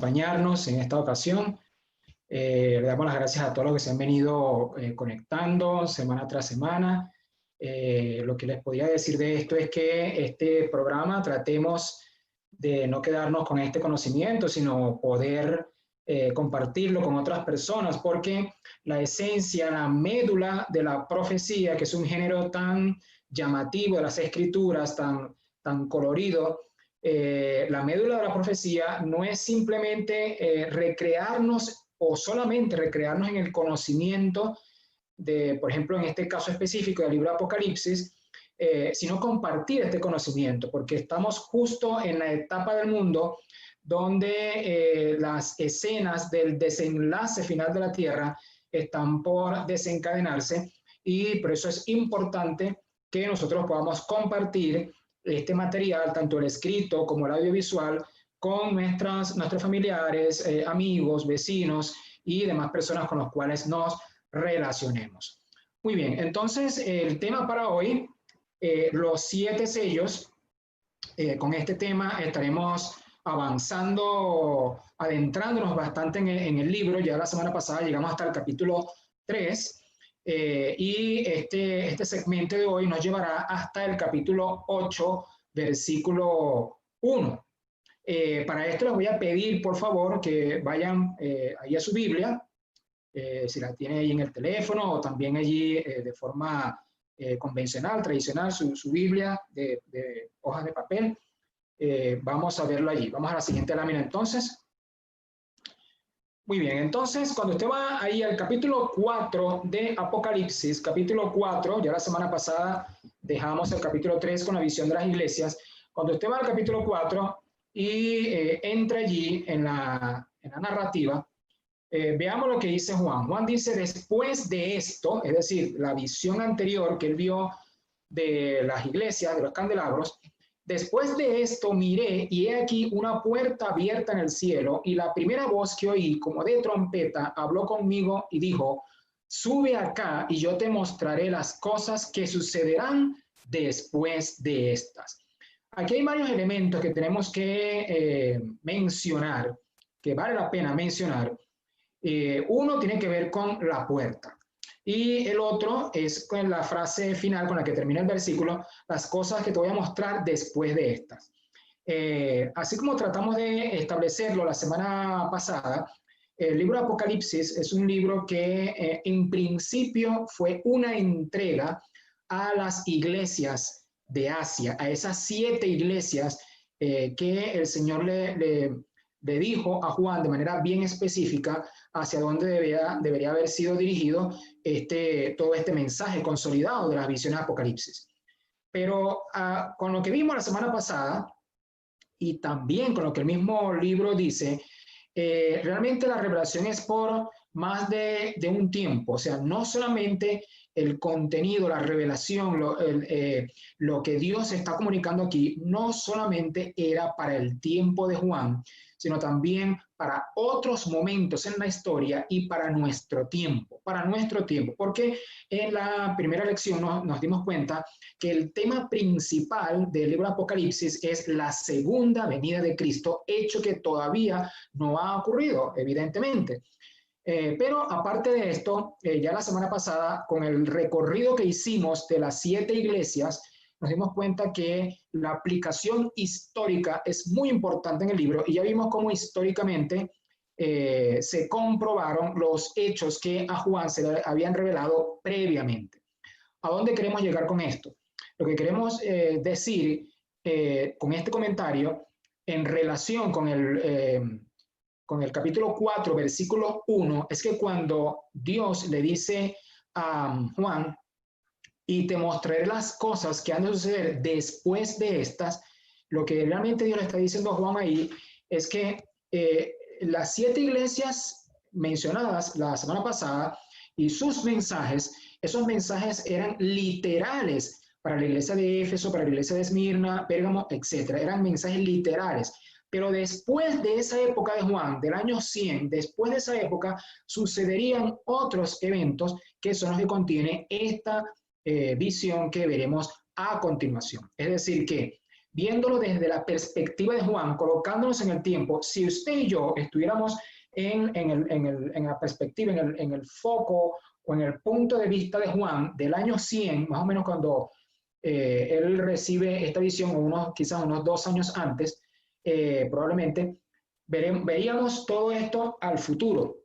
acompañarnos en esta ocasión. Le damos las gracias a todos los que se han venido conectando semana tras semana. Lo que les podría decir de esto es que este programa tratemos de no quedarnos con este conocimiento, sino poder compartirlo con otras personas, porque la esencia, la médula de la profecía, que es un género tan llamativo de las escrituras, tan colorido, la médula de la profecía no es simplemente recrearnos o solamente recrearnos en el conocimiento de, por ejemplo, en este caso específico del libro de Apocalipsis, sino compartir este conocimiento, porque estamos justo en la etapa del mundo donde las escenas del desenlace final de la tierra están por desencadenarse, y por eso es importante que nosotros podamos compartir este material, tanto el escrito como el audiovisual, con nuestros familiares, amigos, vecinos y demás personas con las cuales nos relacionemos. Muy bien, entonces el tema para hoy, los 7 sellos. Con este tema estaremos avanzando, adentrándonos bastante en el libro. Ya la semana pasada llegamos hasta el capítulo 3. Y este segmento de hoy nos llevará hasta el capítulo 8, versículo 1. Para esto les voy a pedir, por favor, que vayan ahí a su Biblia, si la tienen ahí en el teléfono o también allí de forma convencional, tradicional, su Biblia de hojas de papel. Vamos a verlo allí. Vamos a la siguiente lámina entonces. Muy bien, entonces cuando usted va ahí al capítulo 4 de Apocalipsis, capítulo 4, ya la semana pasada dejamos el capítulo 3 con la visión de las iglesias. Cuando usted va al capítulo 4 y entra allí en la narrativa, veamos lo que dice Juan. Juan dice: después de esto, es decir, la visión anterior que él vio de las iglesias, de los candelabros, después de esto miré, y he aquí una puerta abierta en el cielo, y la primera voz que oí, como de trompeta, habló conmigo y dijo: sube acá y yo te mostraré las cosas que sucederán después de estas. Aquí hay varios elementos que tenemos que mencionar, que vale la pena mencionar. Uno tiene que ver con la puerta, y el otro es con la frase final con la que termina el versículo: las cosas que te voy a mostrar después de estas. Así como tratamos de establecerlo la semana pasada, el libro de Apocalipsis es un libro que en principio fue una entrega a las iglesias de Asia, a esas 7 iglesias que el Señor le dijo a Juan de manera bien específica hacia dónde debería haber sido dirigido todo este mensaje consolidado de las visiones de Apocalipsis. Pero con lo que vimos la semana pasada, y también con lo que el mismo libro dice, realmente la revelación es por más de un tiempo. O sea, no solamente el contenido, la revelación, lo que Dios está comunicando aquí, no solamente era para el tiempo de Juan, sino también para otros momentos en la historia y para nuestro tiempo, porque en la primera lección nos dimos cuenta que el tema principal del libro de Apocalipsis es la segunda venida de Cristo, hecho que todavía no ha ocurrido, evidentemente. Pero aparte de esto, ya la semana pasada, con el recorrido que hicimos de las 7 iglesias, nos dimos cuenta que la aplicación histórica es muy importante en el libro, y ya vimos cómo históricamente se comprobaron los hechos que a Juan se le habían revelado previamente. ¿A dónde queremos llegar con esto? Lo que queremos decir con este comentario en relación con el capítulo 4, versículo 1, es que cuando Dios le dice a Juan: y te mostraré las cosas que han de suceder después de estas, lo que realmente Dios le está diciendo a Juan ahí es que las 7 iglesias mencionadas la semana pasada y sus mensajes, esos mensajes eran literales para la iglesia de Éfeso, para la iglesia de Esmirna, Pérgamo, etc. Eran mensajes literales. Pero después de esa época de Juan, del año 100, después de esa época, sucederían otros eventos que son los que contiene esta visión que veremos a continuación. Es decir, que viéndolo desde la perspectiva de Juan, colocándonos en el tiempo, si usted y yo estuviéramos en la perspectiva, en el foco o en el punto de vista de Juan del año 100, más o menos cuando él recibe esta visión, quizás unos 2 años antes, probablemente, veríamos todo esto al futuro.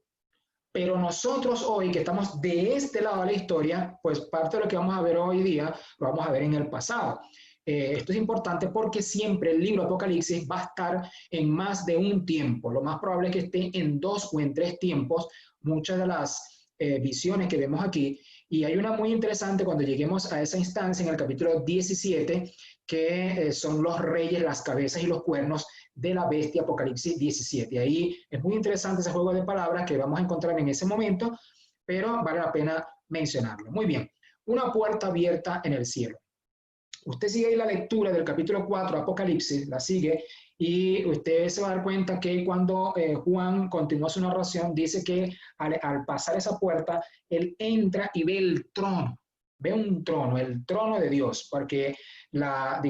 Pero nosotros hoy, que estamos de este lado de la historia, pues parte de lo que vamos a ver hoy día, lo vamos a ver en el pasado. Esto es importante porque siempre el libro Apocalipsis va a estar en más de un tiempo. Lo más probable es que esté en 2 o en 3 tiempos, muchas de las visiones que vemos aquí. Y hay una muy interesante cuando lleguemos a esa instancia en el capítulo 17, que son los reyes, las cabezas y los cuernos de la bestia, Apocalipsis 17. Ahí es muy interesante ese juego de palabras que vamos a encontrar en ese momento, pero vale la pena mencionarlo. Muy bien, una puerta abierta en el cielo. Usted sigue ahí la lectura del capítulo 4, Apocalipsis, la sigue, y usted se va a dar cuenta que cuando Juan continúa su narración, dice que al pasar esa puerta, él entra y ve el trono, ve un trono, el trono de Dios, porque la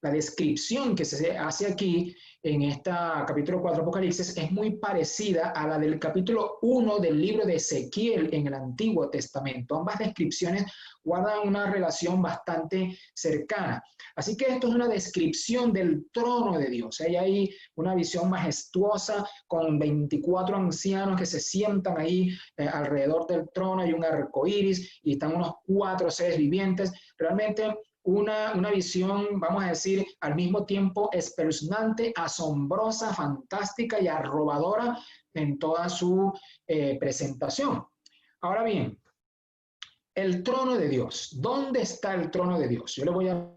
descripción que se hace aquí en este capítulo 4 Apocalipsis es muy parecida a la del capítulo 1 del libro de Ezequiel en el Antiguo Testamento. Ambas descripciones guardan una relación bastante cercana. Así que esto es una descripción del trono de Dios. Hay ahí una visión majestuosa con 24 ancianos que se sientan ahí alrededor del trono. Hay un arco iris y están unos 4 seres vivientes. Realmente una visión, vamos a decir, al mismo tiempo espeluznante, asombrosa, fantástica y arrobadora en toda su presentación. Ahora bien, el trono de Dios. ¿Dónde está el trono de Dios? Yo le voy a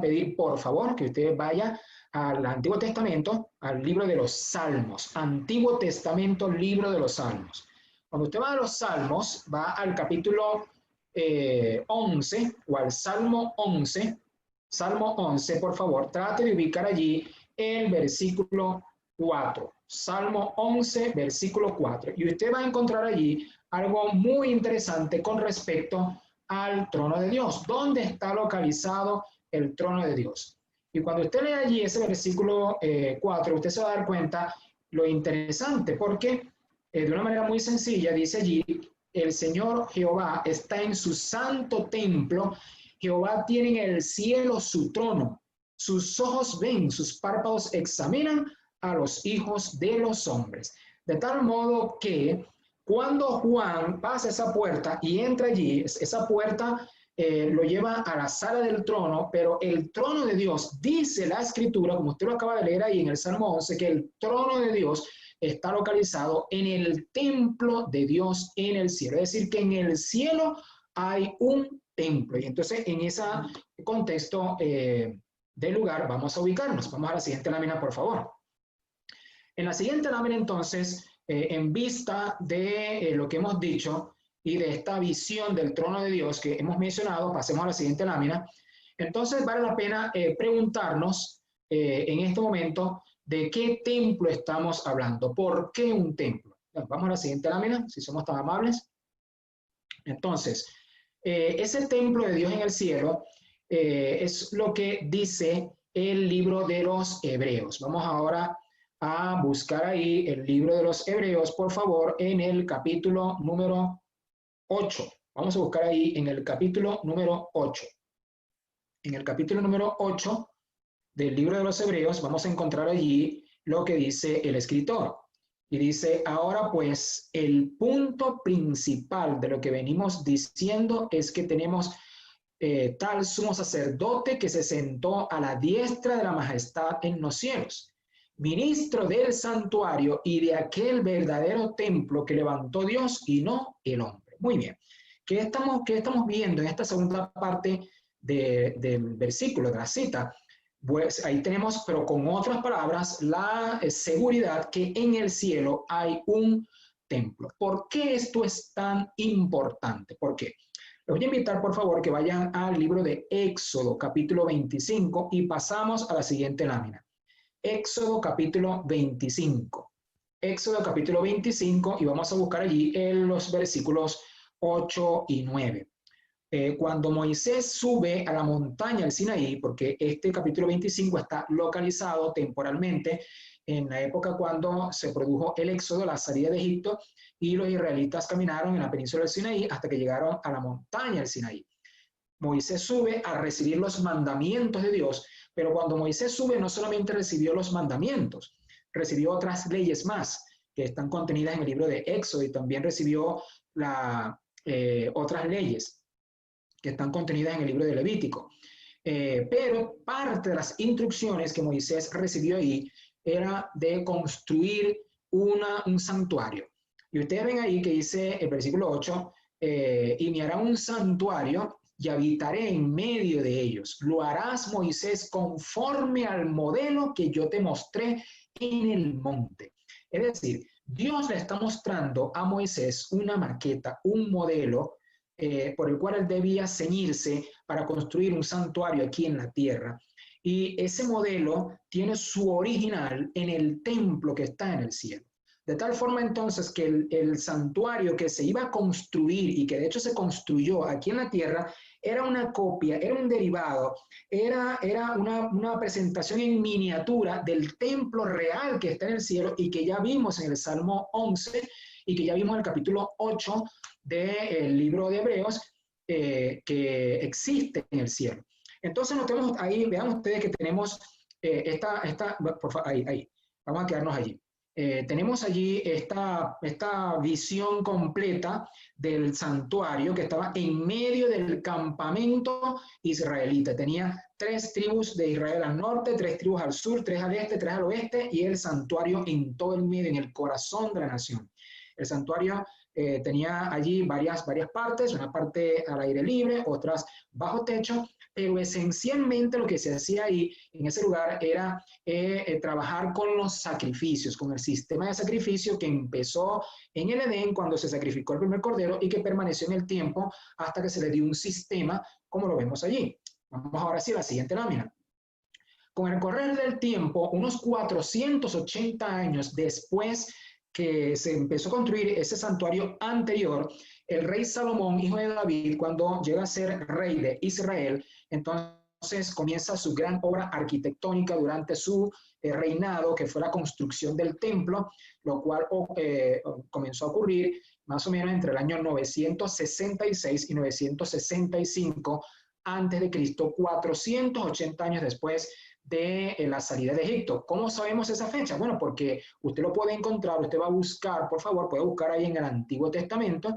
pedir, por favor, que usted vaya al Antiguo Testamento, al libro de los Salmos. Antiguo Testamento, libro de los Salmos. Cuando usted va a los Salmos, va al capítulo 11 o al Salmo 11. Salmo 11, por favor, trate de ubicar allí el versículo 4. Salmo 11, versículo 4. Y usted va a encontrar allí algo muy interesante con respecto al trono de Dios. ¿Dónde está localizado el trono de Dios? Y cuando usted lee allí ese versículo 4, usted se va a dar cuenta lo interesante, porque de una manera muy sencilla dice allí, el Señor Jehová está en su santo templo, Jehová tiene en el cielo su trono, sus ojos ven, sus párpados examinan a los hijos de los hombres. De tal modo que cuando Juan pasa esa puerta y entra allí, esa puerta lo lleva a la sala del trono, pero el trono de Dios, dice la Escritura, como usted lo acaba de leer ahí en el Salmo 11, que el trono de Dios está localizado en el templo de Dios en el cielo. Es decir, que en el cielo hay un templo. Y entonces, en ese contexto del lugar, vamos a ubicarnos. Vamos a la siguiente lámina, por favor. En la siguiente lámina, entonces, en vista de lo que hemos dicho y de esta visión del trono de Dios que hemos mencionado, pasemos a la siguiente lámina. Entonces, vale la pena preguntarnos en este momento de qué templo estamos hablando. ¿Por qué un templo? Vamos a la siguiente lámina, si somos tan amables. Entonces, ese templo de Dios en el cielo es lo que dice el libro de los Hebreos. Vamos ahora a buscar ahí el libro de los Hebreos, por favor, en el capítulo número 8. Vamos a buscar ahí en el capítulo número 8. En el capítulo número 8 del libro de los Hebreos vamos a encontrar allí lo que dice el escritor. Y dice, ahora pues, el punto principal de lo que venimos diciendo es que tenemos tal sumo sacerdote que se sentó a la diestra de la majestad en los cielos, ministro del santuario y de aquel verdadero templo que levantó Dios y no el hombre. Muy bien. ¿Qué estamos viendo en esta segunda parte del versículo, de la cita? Pues ahí tenemos, pero con otras palabras, la seguridad que en el cielo hay un templo. ¿Por qué esto es tan importante? ¿Por qué? Les voy a invitar, por favor, que vayan al libro de Éxodo, capítulo 25, y pasamos a la siguiente lámina. Éxodo, capítulo 25. Éxodo, capítulo 25, y vamos a buscar allí en los versículos 8 y 9. cuando Moisés sube a la montaña del Sinaí, porque este capítulo 25 está localizado temporalmente en la época cuando se produjo el éxodo, la salida de Egipto, y los israelitas caminaron en la península del Sinaí hasta que llegaron a la montaña del Sinaí. Moisés sube a recibir los mandamientos de Dios, pero cuando Moisés sube no solamente recibió los mandamientos, recibió otras leyes más que están contenidas en el libro de Éxodo, y también recibió otras leyes que están contenidas en el libro de Levítico. Pero parte de las instrucciones que Moisés recibió ahí era de construir un santuario. Y ustedes ven ahí que dice el versículo 8, y me hará un santuario y habitaré en medio de ellos. Lo harás, Moisés, conforme al modelo que yo te mostré en el monte. Es decir, Dios le está mostrando a Moisés una maqueta, un modelo por el cual él debía ceñirse para construir un santuario aquí en la tierra. Y ese modelo tiene su original en el templo que está en el cielo. De tal forma entonces que el santuario que se iba a construir y que de hecho se construyó aquí en la tierra era una copia, era un derivado, era una presentación en miniatura del templo real que está en el cielo y que ya vimos en el Salmo 11 y que ya vimos en el capítulo 8 del libro de Hebreos que existe en el cielo. Entonces notemos ahí, vean ustedes que tenemos por favor, ahí, vamos a quedarnos allí. Tenemos allí esta visión completa del santuario que estaba en medio del campamento israelita. Tenía 3 tribus de Israel al norte, 3 tribus al sur, 3 al este, 3 al oeste, y el santuario en todo el medio, en el corazón de la nación. El santuario tenía allí varias partes, una parte al aire libre, otras bajo techo, pero esencialmente lo que se hacía ahí, en ese lugar, era trabajar con los sacrificios, con el sistema de sacrificio que empezó en el Edén cuando se sacrificó el primer cordero y que permaneció en el tiempo hasta que se le dio un sistema, como lo vemos allí. Vamos ahora sí a la siguiente lámina. Con el correr del tiempo, unos 480 años después que se empezó a construir ese santuario anterior, el rey Salomón, hijo de David, cuando llega a ser rey de Israel, entonces comienza su gran obra arquitectónica durante su reinado, que fue la construcción del templo, lo cual comenzó a ocurrir más o menos entre el año 966 y 965 antes de Cristo, 480 años después de la salida de Egipto. ¿Cómo sabemos esa fecha? Bueno, porque usted lo puede encontrar, usted va a buscar, por favor, puede buscar ahí en el Antiguo Testamento,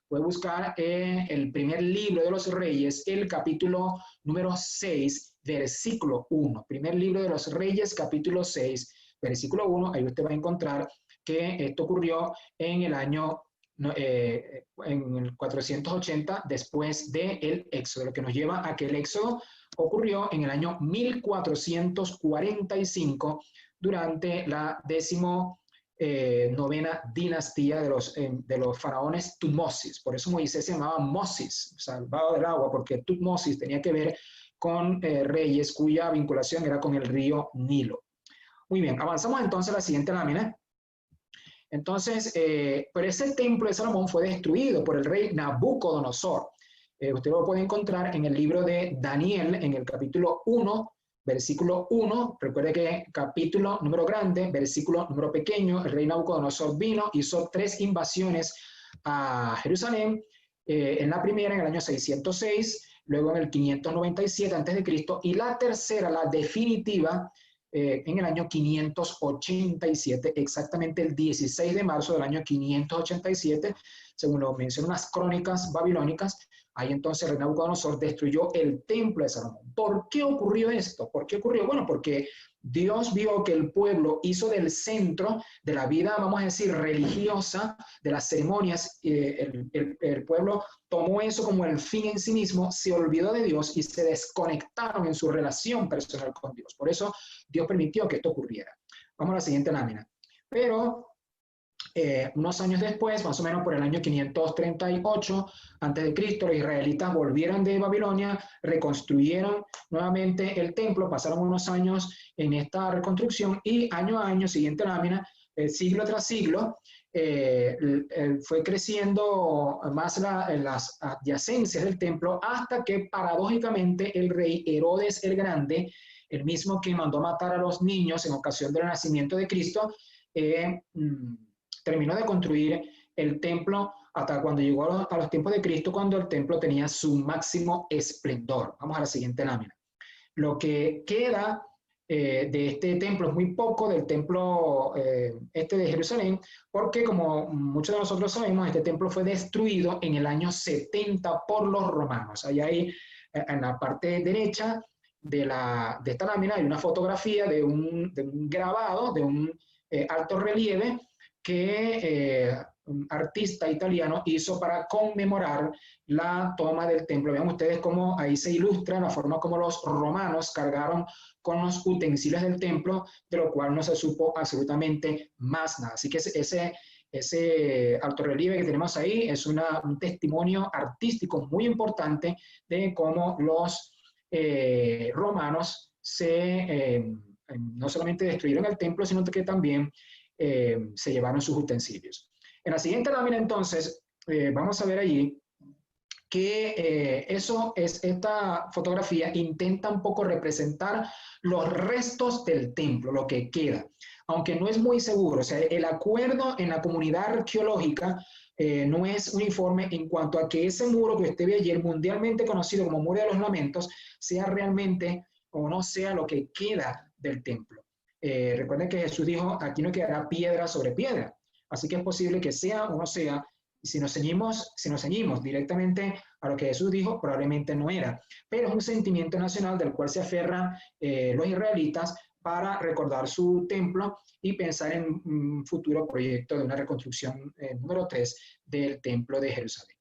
puede buscar el primer libro de los Reyes, el capítulo número 6, versículo 1. Primer libro de los Reyes, capítulo 6, versículo 1. Ahí usted va a encontrar que esto ocurrió en el año en el 480 después del Éxodo, lo que nos lleva a que el Éxodo ocurrió en el año 1445 durante la 19ª dinastía de los faraones Tutmosis. Por eso Moisés se llamaba Mosis, salvado del agua, porque Tutmosis tenía que ver con reyes cuya vinculación era con el río Nilo. Muy bien, avanzamos entonces a la siguiente lámina. Entonces, pero ese templo de Salomón fue destruido por el rey Nabucodonosor. Usted lo puede encontrar en el libro de Daniel, en el capítulo 1, versículo 1. Recuerde que capítulo número grande, versículo número pequeño. El rey Nabucodonosor vino, hizo 3 invasiones a Jerusalén. En la primera, en el año 606, luego en el 597 a.C., y la tercera, la definitiva, en el año 587, exactamente el 16 de marzo del año 587, según lo mencionan las crónicas babilónicas. Ahí entonces el rey Nabucodonosor destruyó el templo de Salomón. ¿Por qué ocurrió esto? ¿Por qué ocurrió? Bueno, porque Dios vio que el pueblo hizo del centro de la vida, vamos a decir, religiosa, de las ceremonias, el pueblo tomó eso como el fin en sí mismo, se olvidó de Dios y se desconectaron en su relación personal con Dios. Por eso Dios permitió que esto ocurriera. Vamos a la siguiente lámina. Pero unos años después, más o menos por el año 538 a.C., los israelitas volvieron de Babilonia, reconstruyeron nuevamente el templo, pasaron unos años en esta reconstrucción y año a año, siguiente lámina, siglo tras siglo, fue creciendo más las adyacencias del templo hasta que paradójicamente el rey Herodes el Grande, el mismo que mandó matar a los niños en ocasión del nacimiento de Cristo, terminó de construir el templo hasta cuando llegó a los tiempos de Cristo, cuando el templo tenía su máximo esplendor. Vamos a la siguiente lámina. Lo que queda de este templo es muy poco, del templo de Jerusalén, porque como muchos de nosotros sabemos, este templo fue destruido en el año 70 por los romanos. Allá hay, en la parte derecha de esta lámina, hay una fotografía de un grabado, de un alto relieve que un artista italiano hizo para conmemorar la toma del templo. Vean ustedes cómo ahí se ilustra la forma como los romanos cargaron con los utensilios del templo, de lo cual no se supo absolutamente más nada. Así que ese alto relieve que tenemos ahí es un testimonio artístico muy importante de cómo los romanos no solamente destruyeron el templo, sino que también se llevaron sus utensilios. En la siguiente lámina, entonces, vamos a ver allí que esta fotografía intenta un poco representar los restos del templo, lo que queda, aunque no es muy seguro. O sea, el acuerdo en la comunidad arqueológica no es uniforme en cuanto a que ese muro que usted ve allí, mundialmente conocido como Muro de los Lamentos, sea realmente o no sea lo que queda del templo. Recuerden que Jesús dijo, aquí no quedará piedra sobre piedra. Así que es posible que sea o no sea. Y si nos ceñimos directamente a lo que Jesús dijo, probablemente no era. Pero es un sentimiento nacional del cual se aferran los israelitas para recordar su templo y pensar en un futuro proyecto de una reconstrucción número 3 del templo de Jerusalén.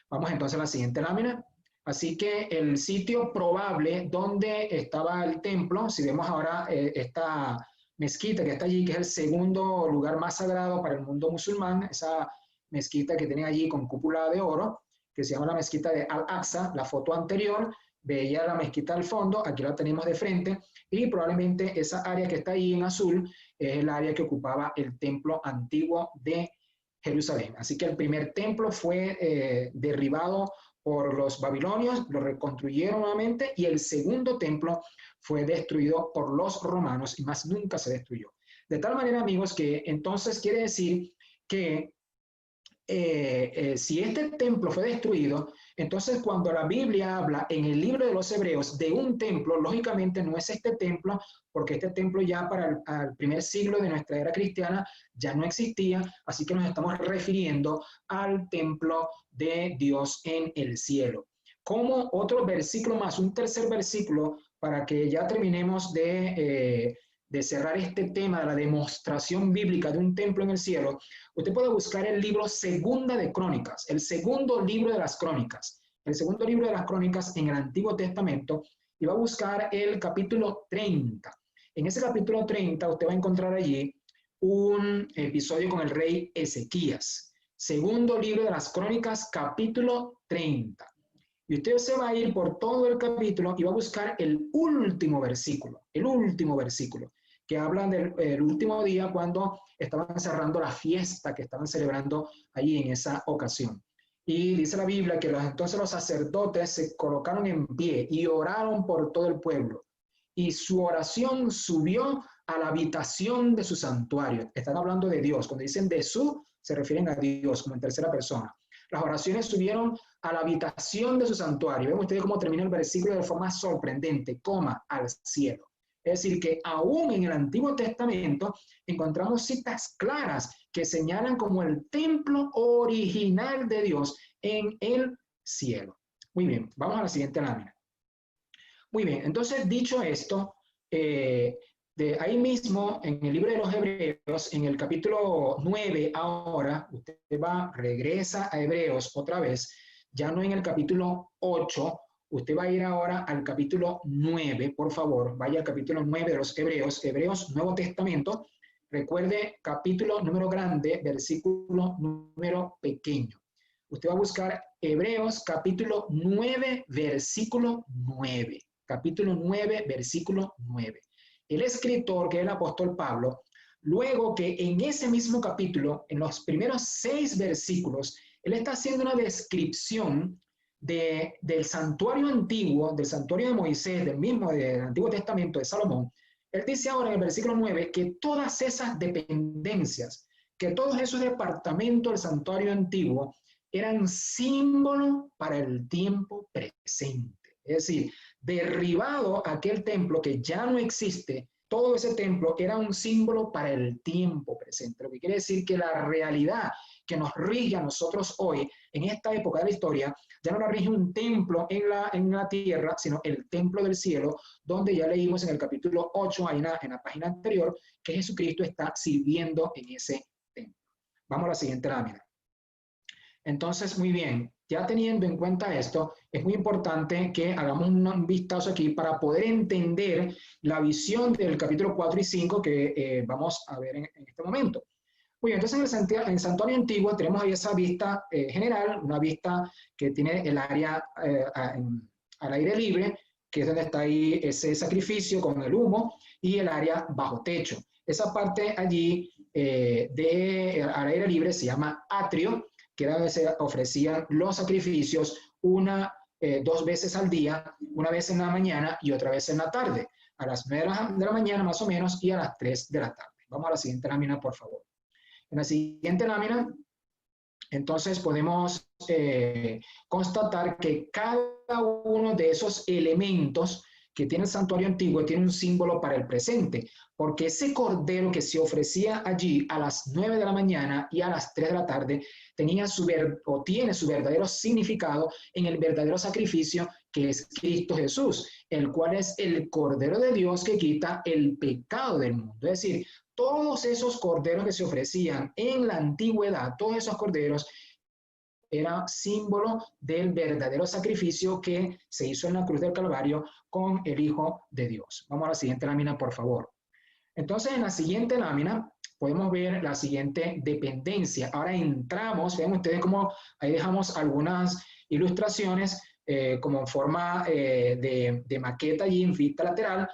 Vamos entonces a la siguiente lámina. Así que el sitio probable donde estaba el templo, si vemos ahora esta mezquita que está allí, que es el segundo lugar más sagrado para el mundo musulmán, esa mezquita que tienen allí con cúpula de oro, que se llama la mezquita de Al-Aqsa. La foto anterior veía la mezquita al fondo, aquí la tenemos de frente, y probablemente esa área que está ahí en azul es el área que ocupaba el templo antiguo de Jerusalén. Así que el primer templo fue derribado por los babilonios, lo reconstruyeron nuevamente, y el segundo templo fue destruido por los romanos y más nunca se destruyó. De tal manera, amigos, que entonces quiere decir que si este templo fue destruido, entonces cuando la Biblia habla en el libro de los Hebreos de un templo, lógicamente no es este templo, porque este templo ya para el primer siglo de nuestra era cristiana ya no existía, así que nos estamos refiriendo al templo de Dios en el cielo. Como otro versículo más, un tercer versículo, para que ya terminemos de cerrar este tema de la demostración bíblica de un templo en el cielo, usted puede buscar el libro Segunda de Crónicas, el segundo libro de las Crónicas, el segundo libro de las Crónicas en el Antiguo Testamento, y va a buscar el capítulo 30. En ese capítulo 30 usted va a encontrar allí un episodio con el rey Ezequías. Segundo libro de las Crónicas, capítulo 30. Y usted se va a ir por todo el capítulo y va a buscar el último versículo, que habla del último día cuando estaban cerrando la fiesta que estaban celebrando allí en esa ocasión. Y dice la Biblia que entonces los sacerdotes se colocaron en pie y oraron por todo el pueblo. Y su oración subió a la habitación de su santuario. Están hablando de Dios. Cuando dicen de su, se refieren a Dios como en tercera persona. Las oraciones subieron a la habitación de su santuario. Ven ustedes cómo termina el versículo de forma sorprendente, al cielo. Es decir, que aún en el Antiguo Testamento encontramos citas claras que señalan como el templo original de Dios en el cielo. Muy bien, vamos a la siguiente lámina. Muy bien, entonces dicho esto, de ahí mismo en el libro de los Hebreos, en el capítulo 9 ahora, usted regresa a Hebreos otra vez, ya no en el capítulo 8, usted va a ir ahora al capítulo 9, por favor, vaya al capítulo 9 de los Hebreos, Hebreos Nuevo Testamento, recuerde capítulo número grande, versículo número pequeño. Usted va a buscar Hebreos capítulo 9, versículo 9. Capítulo 9, versículo 9. El escritor, que es el apóstol Pablo, Luego que en ese mismo capítulo, en los primeros 6 versículos, él está haciendo una descripción del santuario antiguo, del santuario de Moisés, del Antiguo Testamento de Salomón. Él dice ahora en el versículo 9 que todas esas dependencias, que todos esos departamentos del santuario antiguo eran símbolo para el tiempo presente. Es decir, derribado aquel templo que ya no existe, todo ese templo era un símbolo para el tiempo presente. Lo que quiere decir que la realidad que nos rige a nosotros hoy, en esta época de la historia, ya no la rige un templo en la tierra, sino el templo del cielo, donde ya leímos en el capítulo 8, ahí en la página anterior, que Jesucristo está sirviendo en ese templo. Vamos a la siguiente lámina. Entonces, muy bien, ya teniendo en cuenta esto, es muy importante que hagamos un vistazo aquí para poder entender la visión del capítulo 4 y 5 que vamos a ver en este momento. Muy bien, entonces en el santuario antiguo tenemos ahí esa vista general, una vista que tiene el área al aire libre, que es donde está ahí ese sacrificio con el humo, y el área bajo techo. Esa parte allí al aire libre se llama atrio, que era donde se ofrecían los sacrificios 2 veces al día, una vez en la mañana y otra vez en la tarde, a las 9 de la mañana más o menos y a las 3 de la tarde. Vamos a la siguiente lámina, por favor. En la siguiente lámina, entonces podemos constatar que cada uno de esos elementos que tiene el santuario antiguo tiene un símbolo para el presente, porque ese cordero que se ofrecía allí a las 9 de la mañana y a las 3 de la tarde tiene su verdadero significado en el verdadero sacrificio que es Cristo Jesús, el cual es el Cordero de Dios que quita el pecado del mundo. Es decir, todos esos corderos que se ofrecían en la antigüedad, todos esos corderos era símbolo del verdadero sacrificio que se hizo en la cruz del Calvario con el Hijo de Dios. Vamos a la siguiente lámina, por favor. Entonces, en la siguiente lámina podemos ver la siguiente dependencia. Ahora entramos, vean ustedes cómo ahí dejamos algunas ilustraciones como en forma de maqueta allí en vista lateral.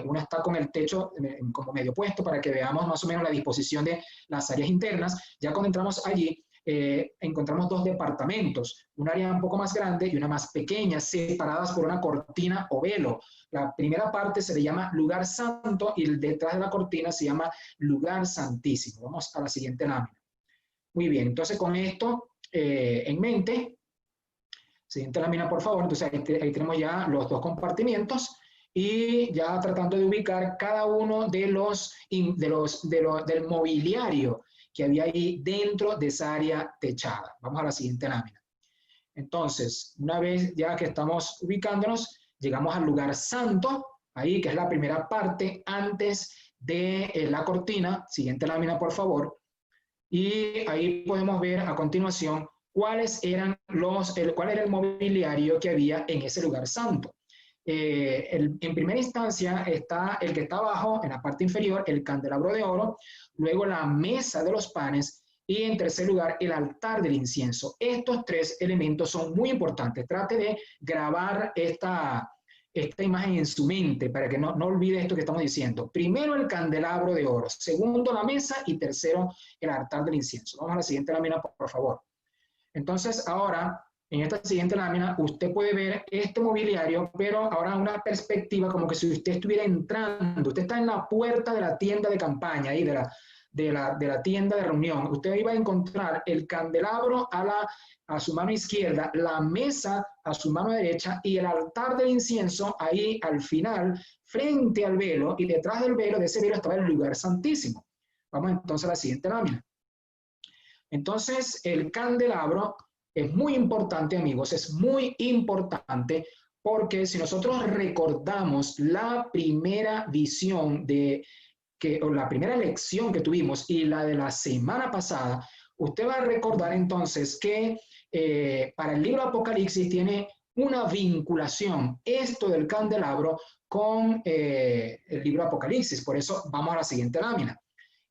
Una está con el techo como medio puesto para que veamos más o menos la disposición de las áreas internas. Ya cuando entramos allí, encontramos 2 departamentos, un área un poco más grande y una más pequeña, separadas por una cortina o velo. La primera parte se le llama lugar santo y detrás de la cortina se llama lugar santísimo. Vamos a la siguiente lámina. Muy bien, entonces con esto en mente, siguiente lámina por favor, entonces ahí tenemos ya los 2 compartimientos y ya tratando de ubicar cada uno del mobiliario que había ahí dentro de esa área techada. Vamos a la siguiente lámina. Entonces, una vez ya que estamos ubicándonos, llegamos al lugar santo, ahí que es la primera parte antes de la cortina. Siguiente lámina, por favor. Y ahí podemos ver a continuación cuál era el mobiliario que había en ese lugar santo. En primera instancia está el que está abajo, en la parte inferior, el candelabro de oro, luego la mesa de los panes y en tercer lugar el altar del incienso. Estos 3 elementos son muy importantes. Trate de grabar esta imagen en su mente para que no olvide esto que estamos diciendo. Primero el candelabro de oro, segundo la mesa y tercero el altar del incienso. Vamos a la siguiente lámina, por favor. Entonces ahora, en esta siguiente lámina, usted puede ver este mobiliario, pero ahora una perspectiva como que si usted estuviera entrando, usted está en la puerta de la tienda de campaña, ahí de la tienda de reunión. Usted iba a encontrar el candelabro a su mano izquierda, la mesa a su mano derecha y el altar del incienso ahí al final, frente al velo, y detrás del velo, de ese velo, estaba el lugar santísimo. Vamos entonces a la siguiente lámina. Entonces, el candelabro es muy importante, amigos, es muy importante porque si nosotros recordamos la primera visión o la primera lección que tuvimos y la de la semana pasada, usted va a recordar entonces que para el libro Apocalipsis tiene una vinculación, esto del candelabro, con el libro Apocalipsis. Por eso vamos a la siguiente lámina.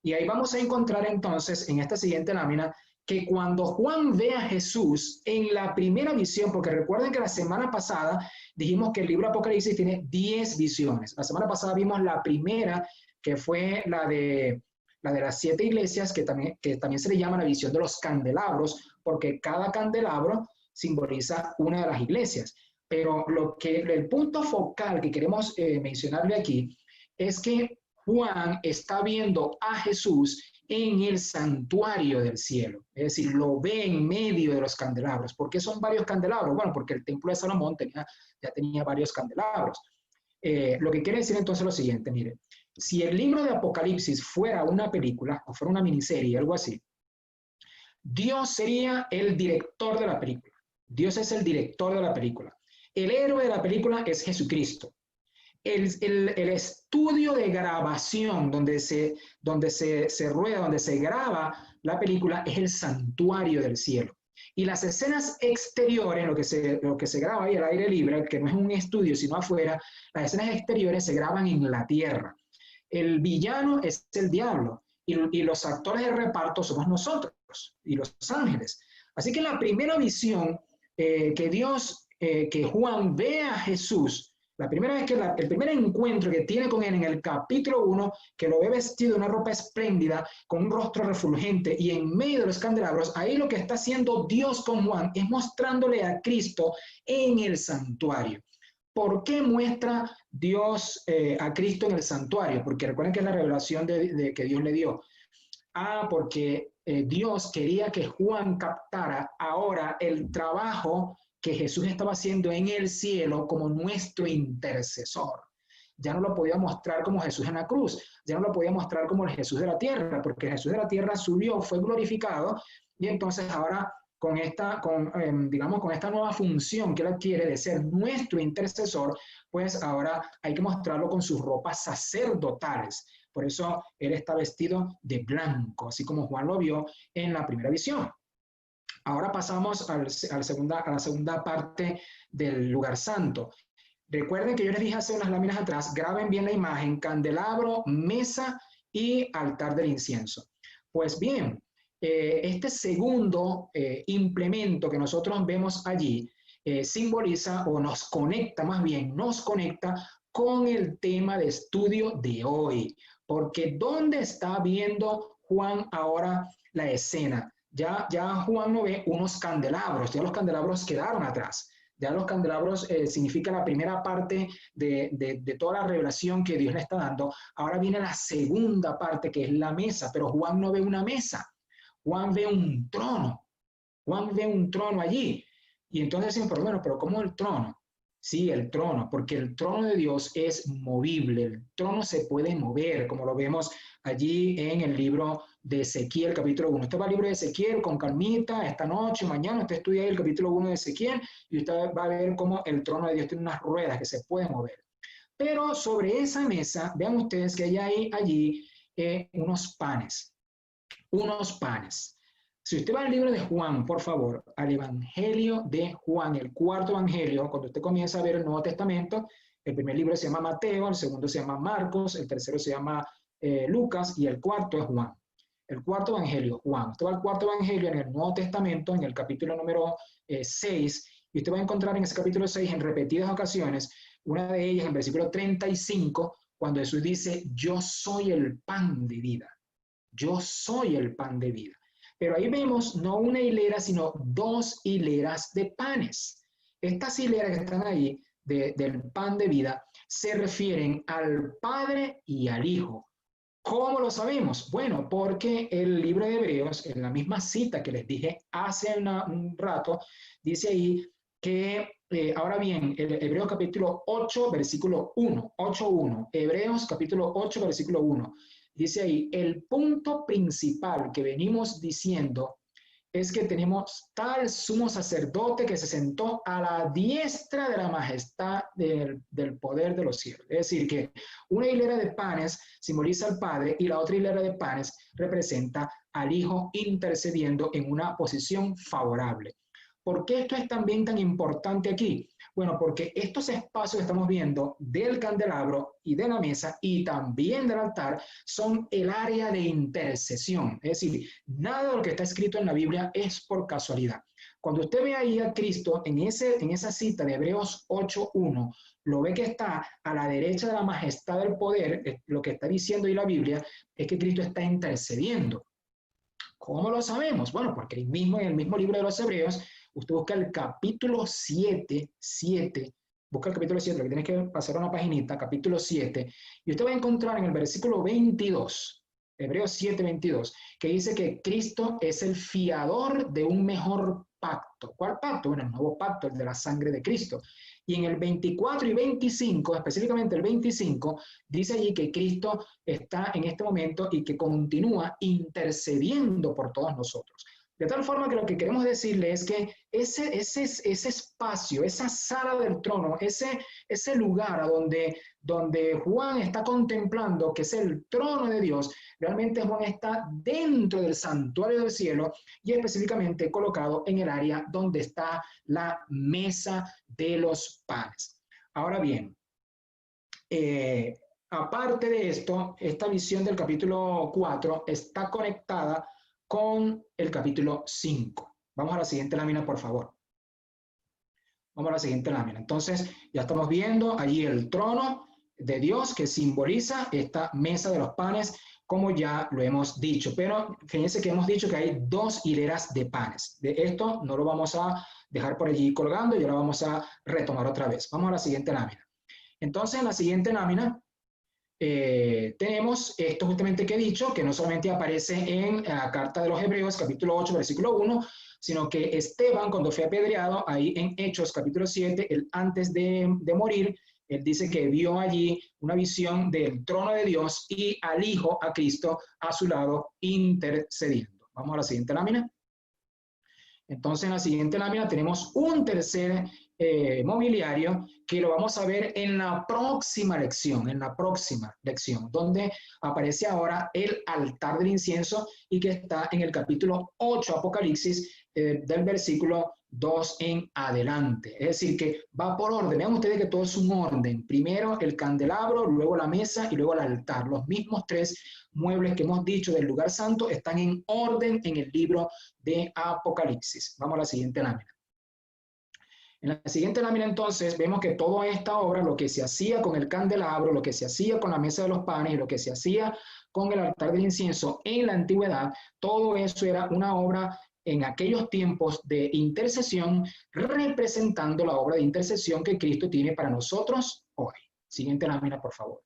Y ahí vamos a encontrar entonces en esta siguiente lámina que cuando Juan ve a Jesús en la primera visión, porque recuerden que la semana pasada dijimos que el libro Apocalipsis tiene 10 visiones. La semana pasada vimos la primera, que fue la de la de las 7 iglesias, que también se le llama la visión de los candelabros, porque cada candelabro simboliza una de las iglesias. Pero el punto focal que queremos mencionarle aquí es que Juan está viendo a Jesús en el santuario del cielo, es decir, lo ve en medio de los candelabros. ¿Por qué son varios candelabros? Bueno, porque el templo de Salomón ya tenía varios candelabros. Lo que quiere decir entonces lo siguiente, mire, si el libro de Apocalipsis fuera una película o fuera una miniserie, algo así, Dios sería el director de la película. Dios es el director de la película. El héroe de la película es Jesucristo. El estudio de grabación donde se rueda, donde se graba la película es el santuario del cielo. Y las escenas exteriores, lo que se graba ahí al aire libre, que no es un estudio sino afuera, las escenas exteriores se graban en la tierra. El villano es el diablo y los actores de reparto somos nosotros y los ángeles. Así que la primera visión que Juan ve a Jesús, la primera vez el primer encuentro que tiene con él en el capítulo 1, que lo ve vestido de una ropa espléndida, con un rostro refulgente y en medio de los candelabros, ahí lo que está haciendo Dios con Juan es mostrándole a Cristo en el santuario. ¿Por qué muestra Dios a Cristo en el santuario? Porque recuerden que es la revelación que Dios le dio. Porque Dios quería que Juan captara ahora el trabajo que Jesús estaba haciendo en el cielo como nuestro intercesor. Ya no lo podía mostrar como Jesús en la cruz, ya no lo podía mostrar como el Jesús de la tierra, porque Jesús de la tierra subió, fue glorificado, y entonces ahora con esta nueva función que él adquiere de ser nuestro intercesor, pues ahora hay que mostrarlo con sus ropas sacerdotales. Por eso él está vestido de blanco, así como Juan lo vio en la primera visión. Ahora pasamos a la segunda parte del lugar santo. Recuerden que yo les dije hace unas láminas atrás, graben bien la imagen, candelabro, mesa y altar del incienso. Pues bien, este segundo implemento que nosotros vemos allí simboliza o nos conecta, más bien nos conecta con el tema de estudio de hoy. Porque ¿dónde está viendo Juan ahora la escena? Ya Juan no ve unos candelabros, ya los candelabros quedaron atrás. Ya los candelabros significa la primera parte de toda la revelación que Dios le está dando. Ahora viene la segunda parte, que es la mesa, pero Juan no ve una mesa. Juan ve un trono. Juan ve un trono allí. Y entonces dicen, pero ¿cómo el trono? Sí, el trono, porque el trono de Dios es movible, el trono se puede mover, como lo vemos allí en el libro de Ezequiel, capítulo 1. Usted va al libro de Ezequiel con calmita, esta noche, mañana, usted estudia ahí el capítulo 1 de Ezequiel y usted va a ver cómo el trono de Dios tiene unas ruedas que se pueden mover. Pero sobre esa mesa, vean ustedes que hay allí unos panes. Si usted va al libro de Juan, por favor, al Evangelio de Juan, el cuarto Evangelio, cuando usted comienza a ver el Nuevo Testamento, el primer libro se llama Mateo, el segundo se llama Marcos, el tercero se llama Lucas y el cuarto es Juan. El cuarto Evangelio, Juan. Usted va al cuarto Evangelio en el Nuevo Testamento, en el capítulo número 6, y usted va a encontrar en ese capítulo 6 en repetidas ocasiones, una de ellas en versículo 35, cuando Jesús dice, yo soy el pan de vida. Yo soy el pan de vida. Pero ahí vemos no una hilera, sino 2 hileras de panes. Estas hileras que están ahí del pan de vida se refieren al Padre y al Hijo. ¿Cómo lo sabemos? Bueno, porque el libro de Hebreos, en la misma cita que les dije hace un rato, dice ahí que, ahora bien, el Hebreos capítulo 8, versículo 1, 8.1, Hebreos capítulo 8, versículo 1, dice ahí, el punto principal que venimos diciendo es que tenemos tal sumo sacerdote que se sentó a la diestra de la majestad del poder de los cielos. Es decir, que una hilera de panes simboliza al Padre y la otra hilera de panes representa al Hijo intercediendo en una posición favorable. ¿Por qué esto es también tan importante aquí? Bueno, porque estos espacios que estamos viendo del candelabro y de la mesa y también del altar son el área de intercesión. Es decir, nada de lo que está escrito en la Biblia es por casualidad. Cuando usted ve ahí a Cristo en esa cita de Hebreos 8:1, lo ve que está a la derecha de la majestad del poder. Lo que está diciendo ahí la Biblia es que Cristo está intercediendo. ¿Cómo lo sabemos? Bueno, porque en el mismo libro de los Hebreos, usted busca el capítulo 7, busca el capítulo 7, lo que tienes que pasar una paginita, capítulo 7, y usted va a encontrar en el versículo 22, Hebreos 7, 22, que dice que Cristo es el fiador de un mejor pacto. ¿Cuál pacto? Bueno, el nuevo pacto, el de la sangre de Cristo. Y en el 24 y 25, específicamente el 25, dice allí que Cristo está en este momento y que continúa intercediendo por todos nosotros. De tal forma que lo que queremos decirle es que ese espacio, esa sala del trono, ese lugar a donde Juan está contemplando, que es el trono de Dios, realmente Juan está dentro del santuario del cielo y específicamente colocado en el área donde está la mesa de los panes. Ahora bien, aparte de esto, esta visión del capítulo 4 está conectada con el capítulo 5. Vamos a la siguiente lámina, por favor. Vamos a la siguiente lámina. Entonces, ya estamos viendo allí el trono de Dios que simboliza esta mesa de los panes, como ya lo hemos dicho. Pero fíjense que hemos dicho que hay 2 hileras de panes. De esto no lo vamos a dejar por allí colgando y ahora vamos a retomar otra vez. Vamos a la siguiente lámina. Entonces, en la siguiente lámina tenemos esto justamente que he dicho, que no solamente aparece en la carta de los Hebreos, capítulo 8, versículo 1, sino que Esteban, cuando fue apedreado, ahí en Hechos, capítulo 7, él antes de morir, él dice que vio allí una visión del trono de Dios y al Hijo, a Cristo, a su lado, intercediendo. Vamos a la siguiente lámina. Entonces, en la siguiente lámina tenemos un tercer mobiliario que lo vamos a ver en la próxima lección, donde aparece ahora el altar del incienso y que está en el capítulo 8 Apocalipsis, del versículo 2 en adelante. Es decir, que va por orden. Vean ustedes que todo es un orden. Primero el candelabro, luego la mesa y luego el altar. Los mismos 3 muebles que hemos dicho del lugar santo están en orden en el libro de Apocalipsis. Vamos a la siguiente lámina. En la siguiente lámina entonces vemos que toda esta obra, lo que se hacía con el candelabro, lo que se hacía con la mesa de los panes y lo que se hacía con el altar del incienso en la antigüedad, todo eso era una obra en aquellos tiempos de intercesión, representando la obra de intercesión que Cristo tiene para nosotros hoy. Siguiente lámina, por favor.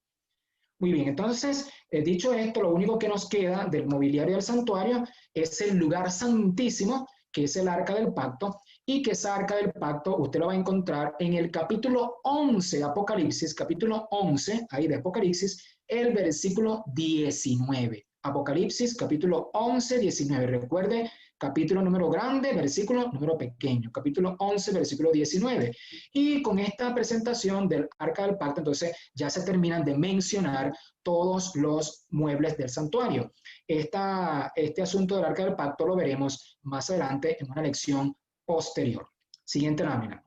Muy bien, entonces, dicho esto, lo único que nos queda del mobiliario del santuario es el lugar santísimo, que es el arca del pacto, y que esa arca del pacto usted lo va a encontrar en el capítulo 11 de Apocalipsis, capítulo 11, ahí de Apocalipsis, el versículo 19. Apocalipsis, capítulo 11, 19. Recuerde, capítulo número grande, versículo número pequeño. Capítulo 11, versículo 19. Y con esta presentación del arca del pacto, entonces ya se terminan de mencionar todos los muebles del santuario. Este asunto del arca del pacto lo veremos más adelante en una lección posterior. Siguiente lámina.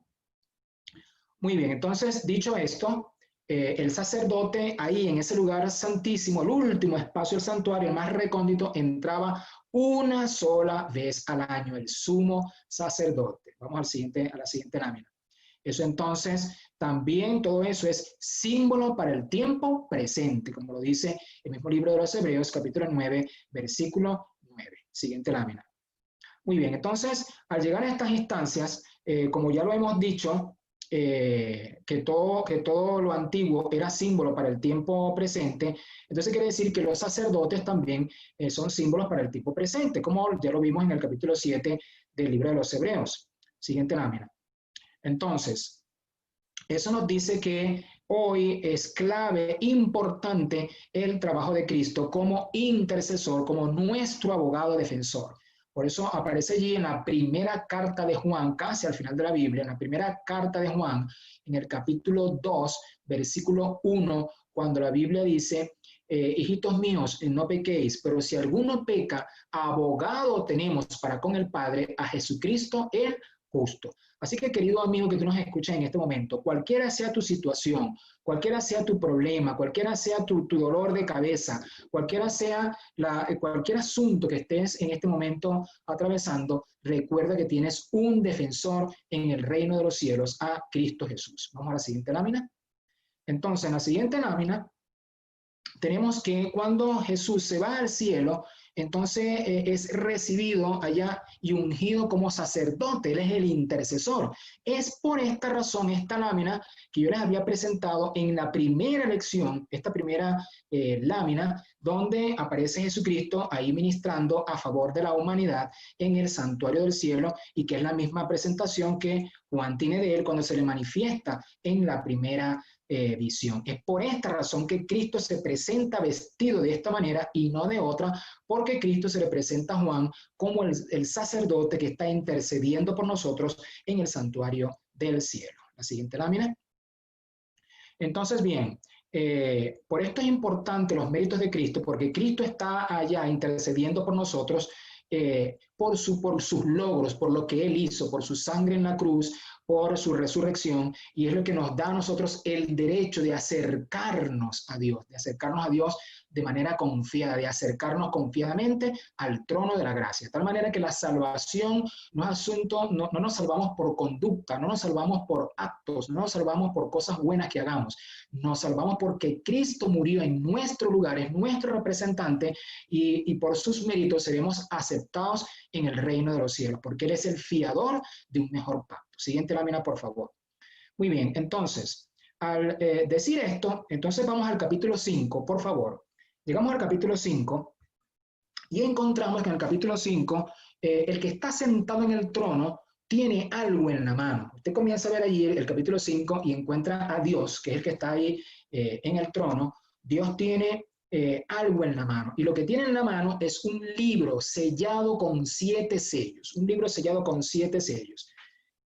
Muy bien, entonces, dicho esto, el sacerdote ahí en ese lugar santísimo, el último espacio del santuario, el más recóndito, entraba una sola vez al año, el sumo sacerdote. Vamos a la siguiente lámina. Eso entonces, también todo eso es símbolo para el tiempo presente, como lo dice el mismo libro de los Hebreos, capítulo 9, versículo 9. Siguiente lámina. Muy bien, entonces, al llegar a estas instancias, como ya lo hemos dicho, que todo lo antiguo era símbolo para el tiempo presente, entonces quiere decir que los sacerdotes también son símbolos para el tiempo presente, como ya lo vimos en el capítulo 7 del libro de los Hebreos. Siguiente lámina. Entonces, eso nos dice que hoy es clave, importante, el trabajo de Cristo como intercesor, como nuestro abogado defensor. Por eso aparece allí en la primera carta de Juan, casi al final de la Biblia, en la primera carta de Juan, en el capítulo 2, versículo 1, cuando la Biblia dice, hijitos míos, no pequéis, pero si alguno peca, abogado tenemos para con el Padre, a Jesucristo el justo. Así que, querido amigo que tú nos escuchas en este momento, cualquiera sea tu situación, cualquiera sea tu problema, cualquiera sea tu dolor de cabeza, cualquiera sea cualquier asunto que estés en este momento atravesando, recuerda que tienes un defensor en el reino de los cielos, a Cristo Jesús. Vamos a la siguiente lámina. Entonces, en la siguiente lámina, tenemos que cuando Jesús se va al cielo, entonces es recibido allá y ungido como sacerdote. Él es el intercesor. Es por esta razón, esta lámina que yo les había presentado en la primera lección, esta primera lámina, donde aparece Jesucristo ahí ministrando a favor de la humanidad en el santuario del cielo, y que es la misma presentación que Juan tiene de él cuando se le manifiesta en la primera visión. Es por esta razón que Cristo se presenta vestido de esta manera y no de otra, porque Cristo se le presenta a Juan como el sacerdote que está intercediendo por nosotros en el santuario del cielo. La siguiente lámina. Entonces, bien, por esto es importante los méritos de Cristo, porque Cristo está allá intercediendo por nosotros, por sus logros, por lo que Él hizo, por su sangre en la cruz, por su resurrección, y es lo que nos da a nosotros el derecho de acercarnos a Dios, de manera confiada, de acercarnos confiadamente al trono de la gracia. De tal manera que la salvación no es asunto, no nos salvamos por conducta, no nos salvamos por actos, no nos salvamos por cosas buenas que hagamos, nos salvamos porque Cristo murió en nuestro lugar, es nuestro representante, y por sus méritos seremos aceptados en el reino de los cielos, porque Él es el fiador de un mejor pacto. Siguiente lámina, por favor. Muy bien, entonces, al decir esto, entonces vamos al capítulo 5, por favor. Llegamos al capítulo 5 y encontramos que en el capítulo 5, el que está sentado en el trono tiene algo en la mano. Usted comienza a ver allí el capítulo 5 y encuentra a Dios, que es el que está ahí en el trono. Dios tiene algo en la mano. Y lo que tiene en la mano es un libro sellado con 7 sellos. Un libro sellado con 7 sellos.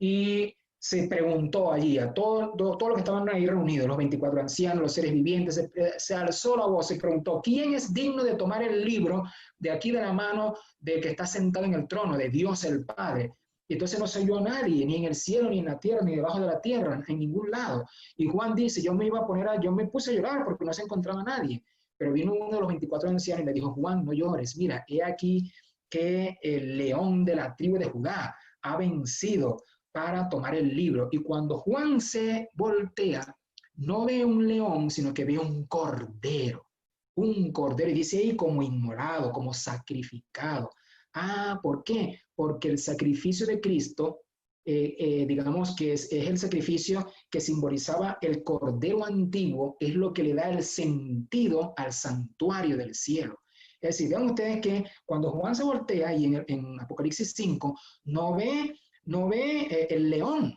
Y se preguntó allí a todos los que estaban ahí reunidos, los 24 ancianos, los seres vivientes, se alzó la voz y preguntó: ¿quién es digno de tomar el libro de aquí de la mano del que está sentado en el trono, de Dios el Padre? Y entonces no se oyó a nadie, ni en el cielo, ni en la tierra, ni debajo de la tierra, en ningún lado. Y Juan dice: yo me puse a llorar porque no se encontraba nadie. Pero vino uno de los 24 ancianos y le dijo: Juan, no llores, mira, he aquí que el león de la tribu de Judá ha vencido para tomar el libro. Y cuando Juan se voltea, no ve un león, sino que ve un cordero. Un cordero, y dice ahí como inmolado, como sacrificado. Ah, ¿por qué? Porque el sacrificio de Cristo, digamos que es el sacrificio que simbolizaba el cordero antiguo, es lo que le da el sentido al santuario del cielo. Es decir, vean ustedes que cuando Juan se voltea, y en Apocalipsis 5, no ve el león,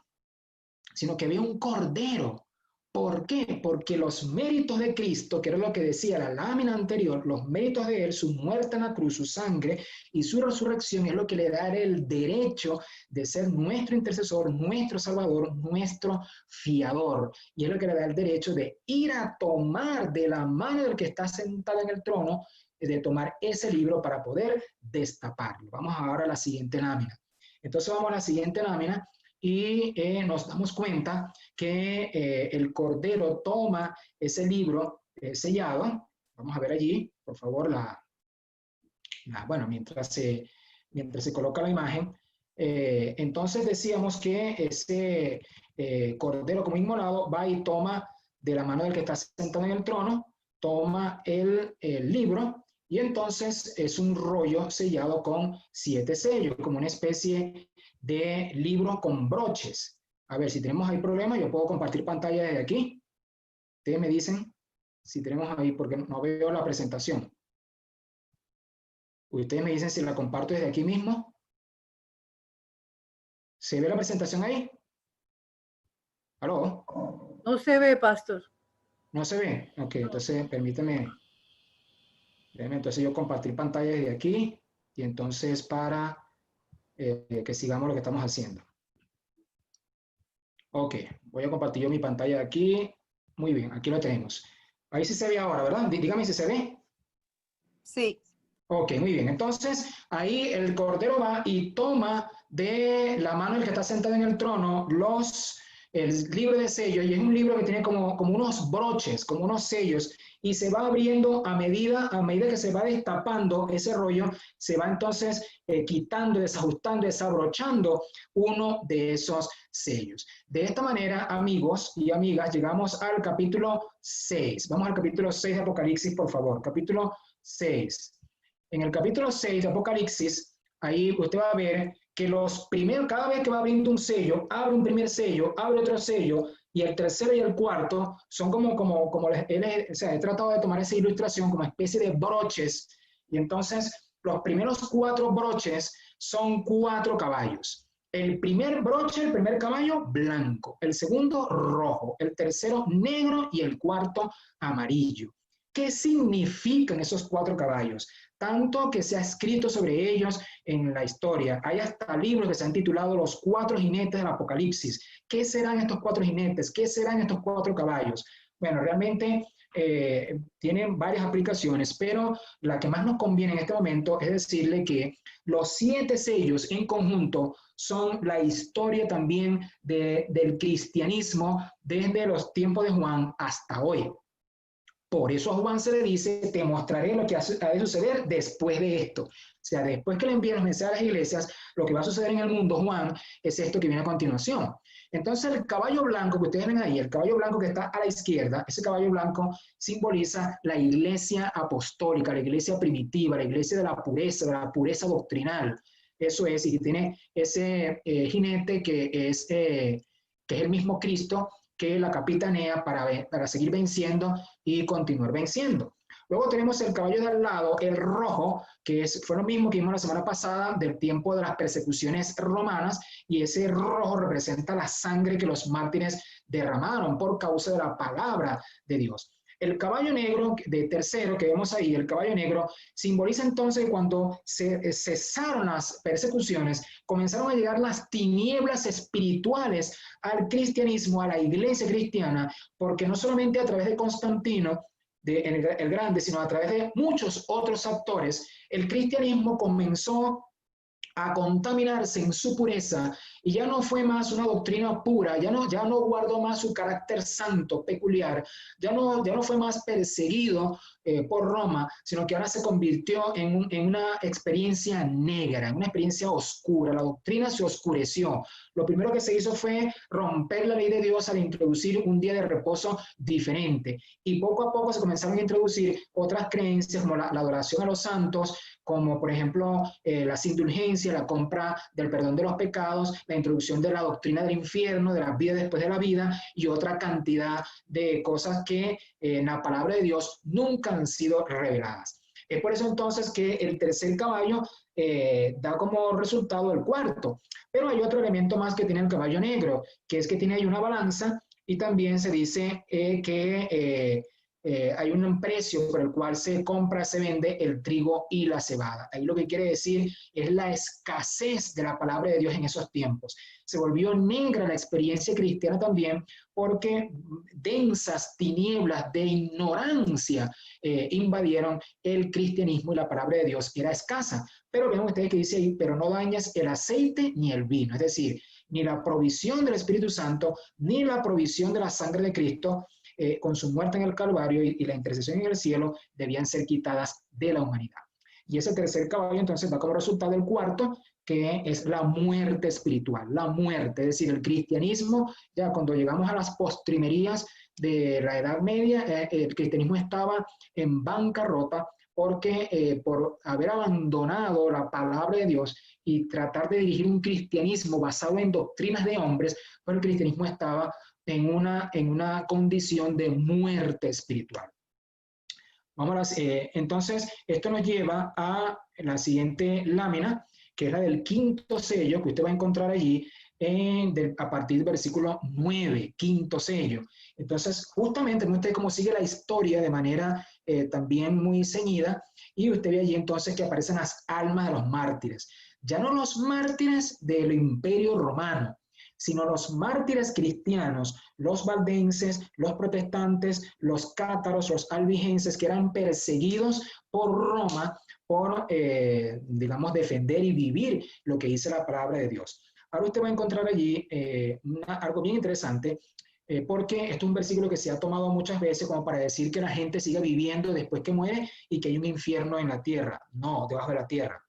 sino que ve un cordero. ¿Por qué? Porque los méritos de Cristo, que era lo que decía la lámina anterior, los méritos de Él, su muerte en la cruz, su sangre y su resurrección, es lo que le da el derecho de ser nuestro intercesor, nuestro salvador, nuestro fiador. Y es lo que le da el derecho de ir a tomar de la mano del que está sentado en el trono, de tomar ese libro para poder destaparlo. Vamos ahora a la siguiente lámina. Entonces vamos a la siguiente lámina y nos damos cuenta que el Cordero toma ese libro sellado. Vamos a ver allí, por favor, bueno, mientras se coloca la imagen. Entonces decíamos que ese Cordero como inmolado va y toma de la mano del que está sentado en el trono, toma el libro, y entonces es un rollo sellado con 7 sellos, como una especie de libro con broches. A ver, si tenemos ahí problemas, yo puedo compartir pantalla desde aquí. Ustedes me dicen si tenemos ahí, porque no veo la presentación. Ustedes me dicen si la comparto desde aquí mismo. ¿Se ve la presentación ahí? ¿Aló? No se ve, pastor. ¿No se ve? Ok, entonces permíteme. Entonces yo compartir pantalla desde aquí, y entonces para que sigamos lo que estamos haciendo. Ok, voy a compartir yo mi pantalla de aquí. Muy bien, aquí lo tenemos. Ahí sí se ve ahora, ¿verdad? Dígame si se ve. Sí. Ok, muy bien. Entonces, ahí el Cordero va y toma de la mano del que está sentado en el trono el libro de sellos, y es un libro que tiene como unos broches, como unos sellos, y se va abriendo a medida que se va destapando ese rollo, se va entonces quitando, desajustando, desabrochando uno de esos sellos. De esta manera, amigos y amigas, llegamos al capítulo 6. Vamos al capítulo 6 de Apocalipsis, por favor. Capítulo 6. En el capítulo 6 de Apocalipsis, ahí usted va a ver que cada vez que va abriendo un sello, abre un primer sello, abre otro sello, y el tercero y el cuarto son o sea, he tratado de tomar esa ilustración como especie de broches, y entonces los primeros 4 broches son 4 caballos. El primer broche, el primer caballo, blanco, el segundo rojo, el tercero negro y el cuarto amarillo. ¿Qué significan esos 4 caballos? Tanto que se ha escrito sobre ellos en la historia. Hay hasta libros que se han titulado Los 4 jinetes del Apocalipsis. ¿Qué serán estos 4 jinetes? ¿Qué serán estos 4 caballos? Bueno, realmente tienen varias aplicaciones, pero la que más nos conviene en este momento es decirle que los 7 sellos en conjunto son la historia también del cristianismo desde los tiempos de Juan hasta hoy. Por eso a Juan se le dice, te mostraré lo que ha de suceder después de esto. O sea, después que le envíen los mensajes a las iglesias, lo que va a suceder en el mundo, Juan, es esto que viene a continuación. Entonces, el caballo blanco que ustedes ven ahí, el caballo blanco que está a la izquierda, ese caballo blanco simboliza la iglesia apostólica, la iglesia primitiva, la iglesia de la pureza doctrinal. Eso es, y tiene ese jinete que es el mismo Cristo, que la capitanea para seguir venciendo y continuar venciendo. Luego tenemos el caballo de al lado, el rojo, que fue lo mismo que vimos la semana pasada del tiempo de las persecuciones romanas, y ese rojo representa la sangre que los mártires derramaron por causa de la palabra de Dios. El caballo negro de tercero que vemos ahí, el caballo negro, simboliza entonces cuando cesaron las persecuciones, comenzaron a llegar las tinieblas espirituales al cristianismo, a la iglesia cristiana, porque no solamente a través de Constantino, el Grande, sino a través de muchos otros actores, el cristianismo comenzó a contaminarse en su pureza, y ya no fue más una doctrina pura, ya no guardó más su carácter santo, peculiar, ya no fue más perseguido por Roma, sino que ahora se convirtió en una experiencia negra, en una experiencia oscura. La doctrina se oscureció. Lo primero que se hizo fue romper la ley de Dios al introducir un día de reposo diferente, y poco a poco se comenzaron a introducir otras creencias como la adoración a los santos, como por ejemplo las indulgencias, la compra del perdón de los pecados, la introducción de la doctrina del infierno, de la vida después de la vida, y otra cantidad de cosas que en la palabra de Dios nunca han sido reveladas. Es por eso entonces que el tercer caballo da como resultado el cuarto. Pero hay otro elemento más que tiene el caballo negro, que es que tiene ahí una balanza, y también se dice que hay un precio por el cual se compra, se vende el trigo y la cebada. Ahí lo que quiere decir es la escasez de la palabra de Dios en esos tiempos. Se volvió negra la experiencia cristiana también, porque densas tinieblas de ignorancia invadieron el cristianismo, y la palabra de Dios era escasa. Pero vean ustedes que dice ahí, pero no dañas el aceite ni el vino. Es decir, ni la provisión del Espíritu Santo, ni la provisión de la sangre de Cristo, con su muerte en el Calvario y la intercesión en el cielo, debían ser quitadas de la humanidad. Y ese tercer caballo entonces da como resultado el cuarto, que es la muerte espiritual, la muerte, es decir, el cristianismo, ya cuando llegamos a las postrimerías de la Edad Media, el cristianismo estaba en bancarrota, porque por haber abandonado la palabra de Dios y tratar de dirigir un cristianismo basado en doctrinas de hombres, pues el cristianismo estaba en una condición de muerte espiritual. Entonces, esto nos lleva a la siguiente lámina, que es la del quinto sello, que usted va a encontrar allí a partir del versículo 9, quinto sello. Entonces, justamente, usted cómo sigue la historia de manera también muy ceñida, y usted ve allí entonces que aparecen las almas de los mártires. Ya no los mártires del Imperio Romano, sino los mártires cristianos, los valdenses, los protestantes, los cátaros, los albigenses, que eran perseguidos por Roma por, digamos, defender y vivir lo que dice la palabra de Dios. Ahora usted va a encontrar allí algo bien interesante, porque este es un versículo que se ha tomado muchas veces como para decir que la gente sigue viviendo después que muere y que hay un infierno en la tierra. No, debajo de la tierra.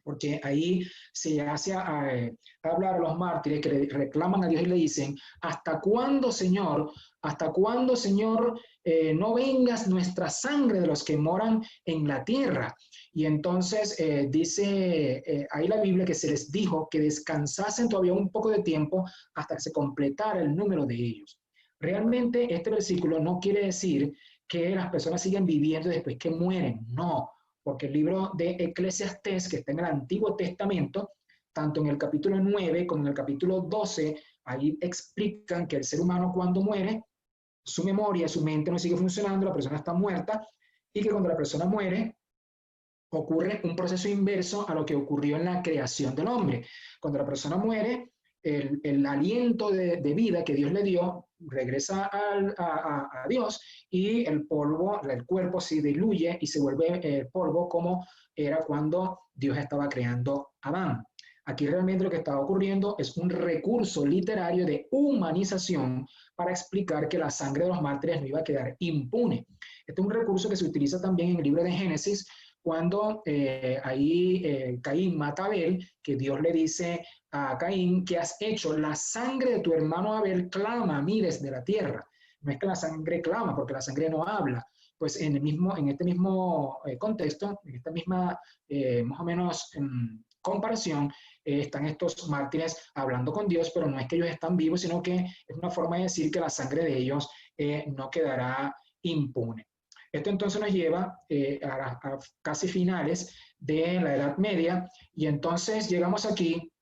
Porque ahí se hace hablar a los mártires que reclaman a Dios y le dicen, ¿hasta cuándo, Señor? ¿Hasta cuándo, Señor, no vengas nuestra sangre de los que moran en la tierra? Y entonces dice ahí la Biblia que se les dijo que descansasen todavía un poco de tiempo hasta que se completara el número de ellos. Realmente este versículo no quiere decir que las personas siguen viviendo después que mueren, no, porque el libro de Eclesiastés, que está en el Antiguo Testamento, tanto en el capítulo 9 como en el capítulo 12, ahí explican que el ser humano cuando muere, su memoria, su mente no sigue funcionando, la persona está muerta, y que cuando la persona muere, ocurre un proceso inverso a lo que ocurrió en la creación del hombre. Cuando la persona muere, el aliento de vida que Dios le dio regresa a Dios y el polvo, el cuerpo se diluye y se vuelve polvo como era cuando Dios estaba creando a Adán. Aquí realmente lo que estaba ocurriendo es un recurso literario de humanización para explicar que la sangre de los mártires no iba a quedar impune. Este es un recurso que se utiliza también en el libro de Génesis, cuando Caín mata a Abel, que Dios le dice a Caín, ¿qué has hecho? La sangre de tu hermano Abel clama a mí desde la tierra. No es que la sangre clama, porque la sangre no habla. Pues en este mismo contexto, en esta misma más o menos comparación, están estos mártires hablando con Dios, pero no es que ellos están vivos, sino que es una forma de decir que la sangre de ellos no quedará impune. Esto entonces nos lleva a casi finales de la Edad Media y entonces llegamos aquí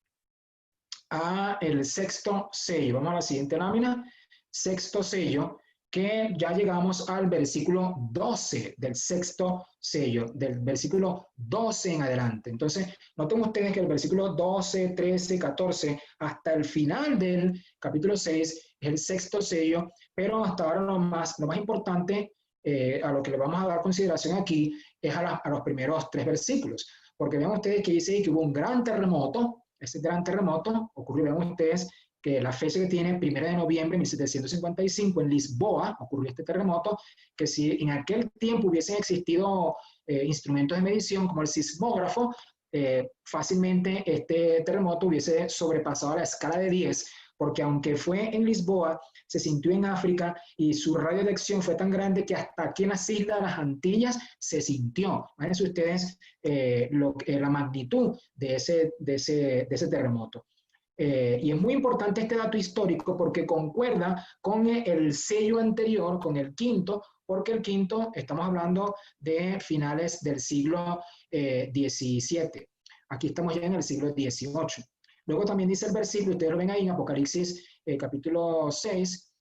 a el sexto sello. Vamos a la siguiente lámina. Sexto sello, que ya llegamos al versículo 12 del sexto sello, del versículo 12 en adelante. Entonces, noten ustedes que el versículo 12, 13, 14, hasta el final del capítulo 6 es el sexto sello, pero hasta ahora lo más importante a lo que le vamos a dar consideración aquí es a los primeros 3 versículos, porque vean ustedes que dice que hubo un gran terremoto. Ese gran terremoto ocurrió, vean ustedes que la fecha que tiene, 1 de noviembre de 1755, en Lisboa, ocurrió este terremoto, que si en aquel tiempo hubiesen existido instrumentos de medición como el sismógrafo, fácilmente este terremoto hubiese sobrepasado la escala de 10, porque aunque fue en Lisboa, se sintió en África y su radio de acción fue tan grande que hasta aquí en las Islas de las Antillas se sintió. Imagínense ustedes la magnitud de ese terremoto. Y es muy importante este dato histórico porque concuerda con el sello anterior, con el quinto, porque el quinto estamos hablando de finales del siglo XVII. Aquí estamos ya en el siglo XVIII. Luego también dice el versículo, ustedes lo ven ahí en Apocalipsis capítulo 6,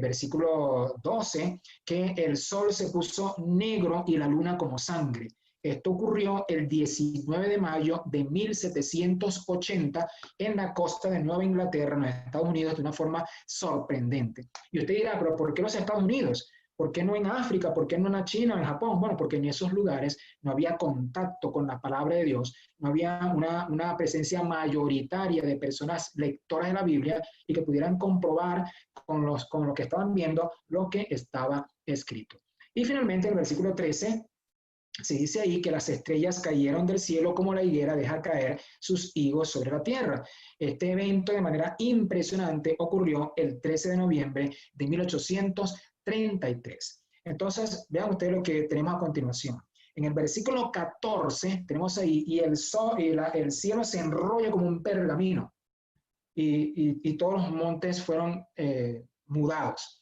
versículo 12, que el sol se puso negro y la luna como sangre. Esto ocurrió el 19 de mayo de 1780 en la costa de Nueva Inglaterra, en los Estados Unidos, de una forma sorprendente. Y usted dirá, ¿pero por qué los Estados Unidos? ¿Por qué no en África? ¿Por qué no en China o en Japón? Bueno, porque en esos lugares no había contacto con la palabra de Dios, no había una presencia mayoritaria de personas lectoras de la Biblia y que pudieran comprobar con lo que estaban viendo lo que estaba escrito. Y finalmente, el versículo 13, se dice ahí que las estrellas cayeron del cielo como la higuera deja caer sus higos sobre la tierra. Este evento de manera impresionante ocurrió el 13 de noviembre de 1833. Entonces, vean ustedes lo que tenemos a continuación. En el versículo 14 tenemos ahí, y el cielo se enrolla como un pergamino, y todos los montes fueron mudados.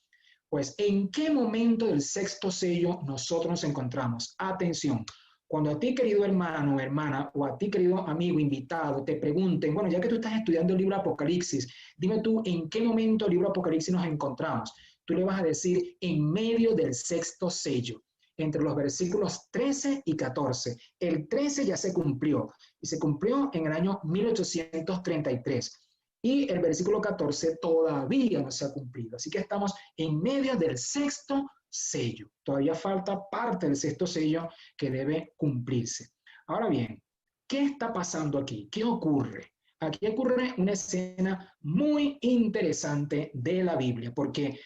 Pues, ¿en qué momento del sexto sello nosotros nos encontramos? Atención, cuando a ti, querido hermano o hermana, o a ti, querido amigo invitado, te pregunten, bueno, ya que tú estás estudiando el libro Apocalipsis, dime tú, ¿en qué momento del libro Apocalipsis nos encontramos? Tú le vas a decir, en medio del sexto sello, entre los versículos 13 y 14. El 13 ya se cumplió, y se cumplió en el año 1833. Y el versículo 14 todavía no se ha cumplido. Así que estamos en medio del sexto sello. Todavía falta parte del sexto sello que debe cumplirse. Ahora bien, ¿qué está pasando aquí? ¿Qué ocurre? Aquí ocurre una escena muy interesante de la Biblia, porque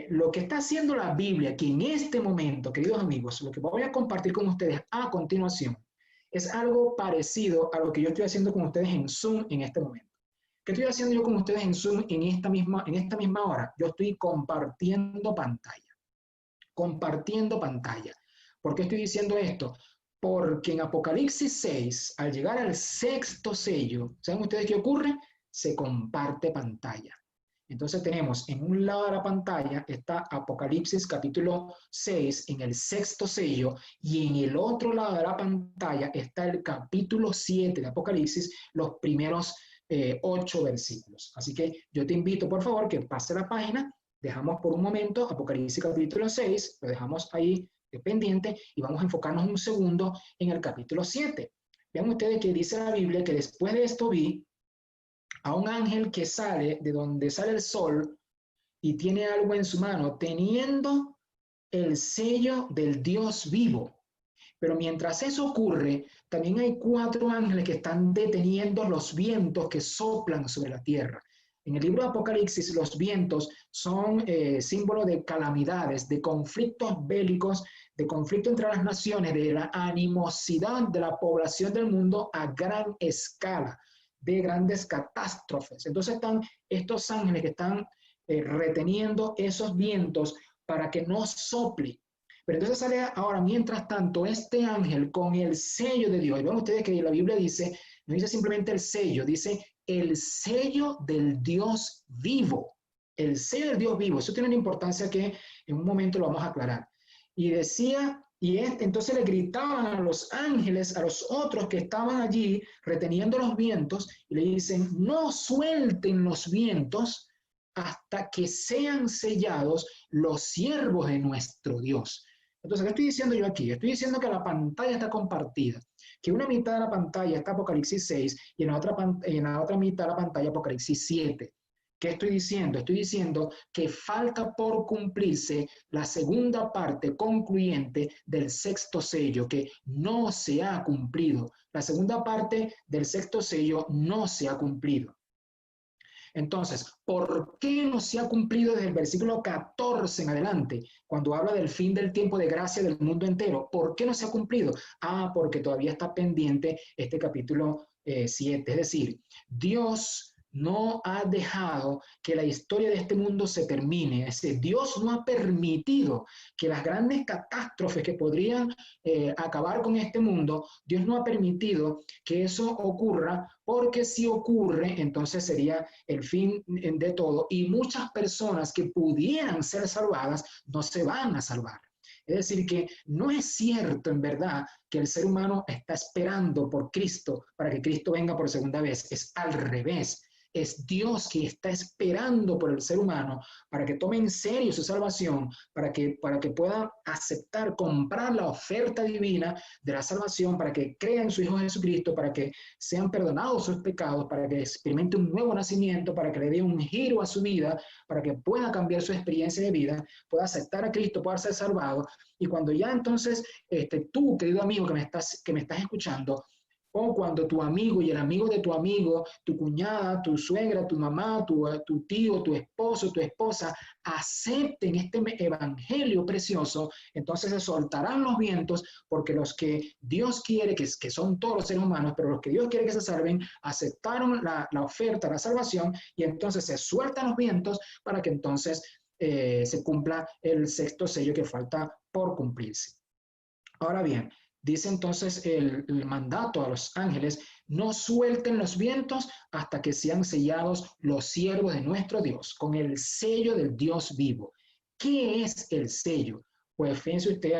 lo que está haciendo la Biblia aquí en este momento, queridos amigos, lo que voy a compartir con ustedes a continuación, es algo parecido a lo que yo estoy haciendo con ustedes en Zoom en este momento. ¿Qué estoy haciendo yo con ustedes en Zoom en esta misma hora? Yo estoy compartiendo pantalla. Compartiendo pantalla. ¿Por qué estoy diciendo esto? Porque en Apocalipsis 6, al llegar al sexto sello, ¿saben ustedes qué ocurre? Se comparte pantalla. Entonces tenemos en un lado de la pantalla está Apocalipsis capítulo 6 en el sexto sello y en el otro lado de la pantalla está el capítulo 7 de Apocalipsis, los primeros 8 versículos. Así que yo te invito por favor que pase la página, dejamos por un momento Apocalipsis capítulo 6, lo dejamos ahí pendiente y vamos a enfocarnos un segundo en el capítulo 7. Vean ustedes que dice la Biblia que después de esto vi a un ángel que sale de donde sale el sol y tiene algo en su mano, teniendo el sello del Dios vivo. Pero mientras eso ocurre, también hay 4 ángeles que están deteniendo los vientos que soplan sobre la tierra. En el libro de Apocalipsis, los vientos son símbolo de calamidades, de conflictos bélicos, de conflicto entre las naciones, de la animosidad de la población del mundo a gran escala, de grandes catástrofes. Entonces están estos ángeles que están reteniendo esos vientos para que no sople. Pero entonces sale ahora, mientras tanto, este ángel con el sello de Dios. Y ven ustedes que la Biblia dice, no dice simplemente el sello, dice el sello del Dios vivo. El sello del Dios vivo. Eso tiene una importancia que en un momento lo vamos a aclarar. Y decía, entonces le gritaban a los ángeles, a los otros que estaban allí reteniendo los vientos, y le dicen, no suelten los vientos hasta que sean sellados los siervos de nuestro Dios. Entonces, ¿qué estoy diciendo yo aquí? Estoy diciendo que la pantalla está compartida, que una mitad de la pantalla está Apocalipsis 6 y en la otra mitad de la pantalla Apocalipsis 7. ¿Qué estoy diciendo? Estoy diciendo que falta por cumplirse la segunda parte concluyente del sexto sello, que no se ha cumplido. La segunda parte del sexto sello no se ha cumplido. Entonces, ¿por qué no se ha cumplido desde el versículo 14 en adelante, cuando habla del fin del tiempo de gracia del mundo entero? ¿Por qué no se ha cumplido? Porque todavía está pendiente este capítulo 7. Es decir, Dios no ha dejado que la historia de este mundo se termine. Es decir, Dios no ha permitido que las grandes catástrofes que podrían acabar con este mundo, Dios no ha permitido que eso ocurra, porque si ocurre, entonces sería el fin de todo y muchas personas que pudieran ser salvadas no se van a salvar. Es decir, que no es cierto en verdad que el ser humano está esperando por Cristo para que Cristo venga por segunda vez. Es al revés. Es Dios que está esperando por el ser humano para que tome en serio su salvación, para que pueda aceptar, comprar la oferta divina de la salvación, para que crea en su Hijo Jesucristo, para que sean perdonados sus pecados, para que experimente un nuevo nacimiento, para que le dé un giro a su vida, para que pueda cambiar su experiencia de vida, pueda aceptar a Cristo, pueda ser salvado. Y cuando ya entonces tú, querido amigo que me estás escuchando, o cuando tu amigo y el amigo de tu amigo, tu cuñada, tu suegra, tu mamá, tu tío, tu esposo, tu esposa, acepten este evangelio precioso, entonces se soltarán los vientos, porque los que Dios quiere, que son todos los seres humanos, pero los que Dios quiere que se salven, aceptaron la oferta, la salvación, y entonces se sueltan los vientos para que entonces se cumpla el sexto sello que falta por cumplirse. Ahora bien, dice entonces el mandato a los ángeles, no suelten los vientos hasta que sean sellados los siervos de nuestro Dios, con el sello del Dios vivo. ¿Qué es el sello? Pues fíjense usted,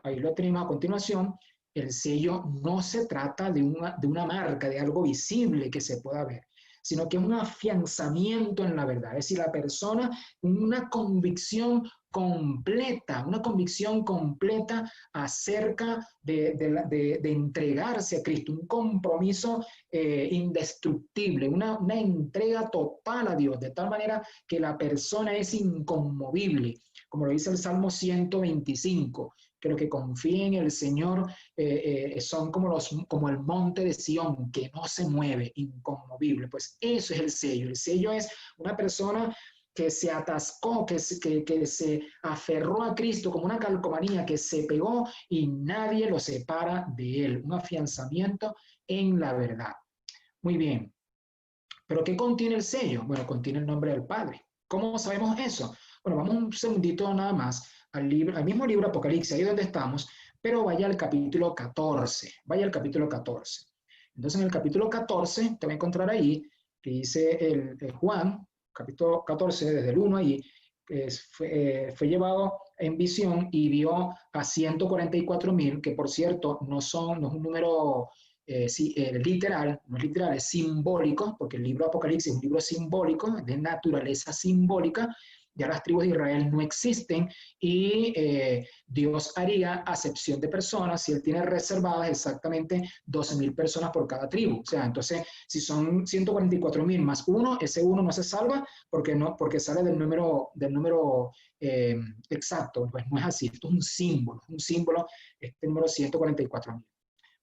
ahí lo tenemos a continuación, el sello no se trata de una marca, de algo visible que se pueda ver, sino que es un afianzamiento en la verdad. Es decir, la persona, una convicción completa acerca de entregarse a Cristo, un compromiso indestructible, una entrega total a Dios, de tal manera que la persona es inconmovible, como lo dice el Salmo 125, que los que confíen en el Señor son como el monte de Sión, que no se mueve, inconmovible. Pues eso es el sello. El sello es una persona que se atascó, que se aferró a Cristo como una calcomanía, que se pegó y nadie lo separa de él. Un afianzamiento en la verdad. Muy bien. ¿Pero qué contiene el sello? Bueno, contiene el nombre del Padre. ¿Cómo sabemos eso? Bueno, vamos un segundito nada más al mismo libro Apocalipsis, ahí donde estamos, pero vaya al capítulo 14. Vaya al capítulo 14. Entonces, en el capítulo 14, te va a encontrar ahí, que dice el Juan, capítulo 14, desde el 1 ahí, fue llevado en visión y vio a 144,000, que por cierto no es un número literal, no es literal, es simbólico, porque el libro Apocalipsis es un libro simbólico, de naturaleza simbólica. Ya las tribus de Israel no existen y Dios haría acepción de personas si Él tiene reservadas exactamente 12,000 personas por cada tribu. O sea, entonces, si son 144,000 más uno, ese uno no se salva porque sale del número exacto. Pues no es así, esto es un símbolo, este número 144,000.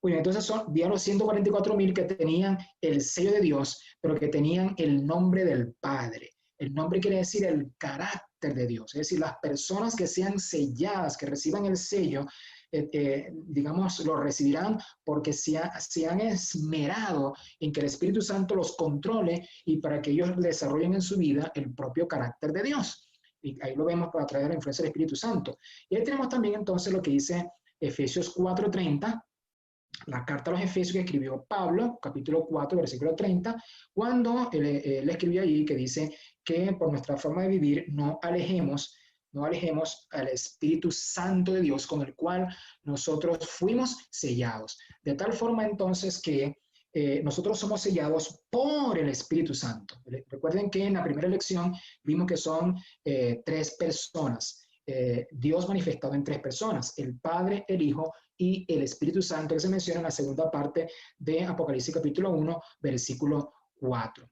Muy bien, entonces vieron los 144,000 que tenían el sello de Dios, pero que tenían el nombre del Padre. El nombre quiere decir el carácter de Dios, es decir, las personas que sean selladas, que reciban el sello, digamos, lo recibirán porque se han esmerado en que el Espíritu Santo los controle y para que ellos desarrollen en su vida el propio carácter de Dios. Y ahí lo vemos a través de la influencia del Espíritu Santo. Y ahí tenemos también entonces lo que dice Efesios 4:30, la carta a los Efesios que escribió Pablo, capítulo 4, versículo 30, cuando él escribió allí que dice que por nuestra forma de vivir no alejemos al Espíritu Santo de Dios con el cual nosotros fuimos sellados. De tal forma entonces que nosotros somos sellados por el Espíritu Santo. Recuerden que en la primera lección vimos que son tres personas. Dios manifestado en tres personas, el Padre, el Hijo y el Espíritu Santo, que se menciona en la segunda parte de Apocalipsis capítulo 1, versículo 4.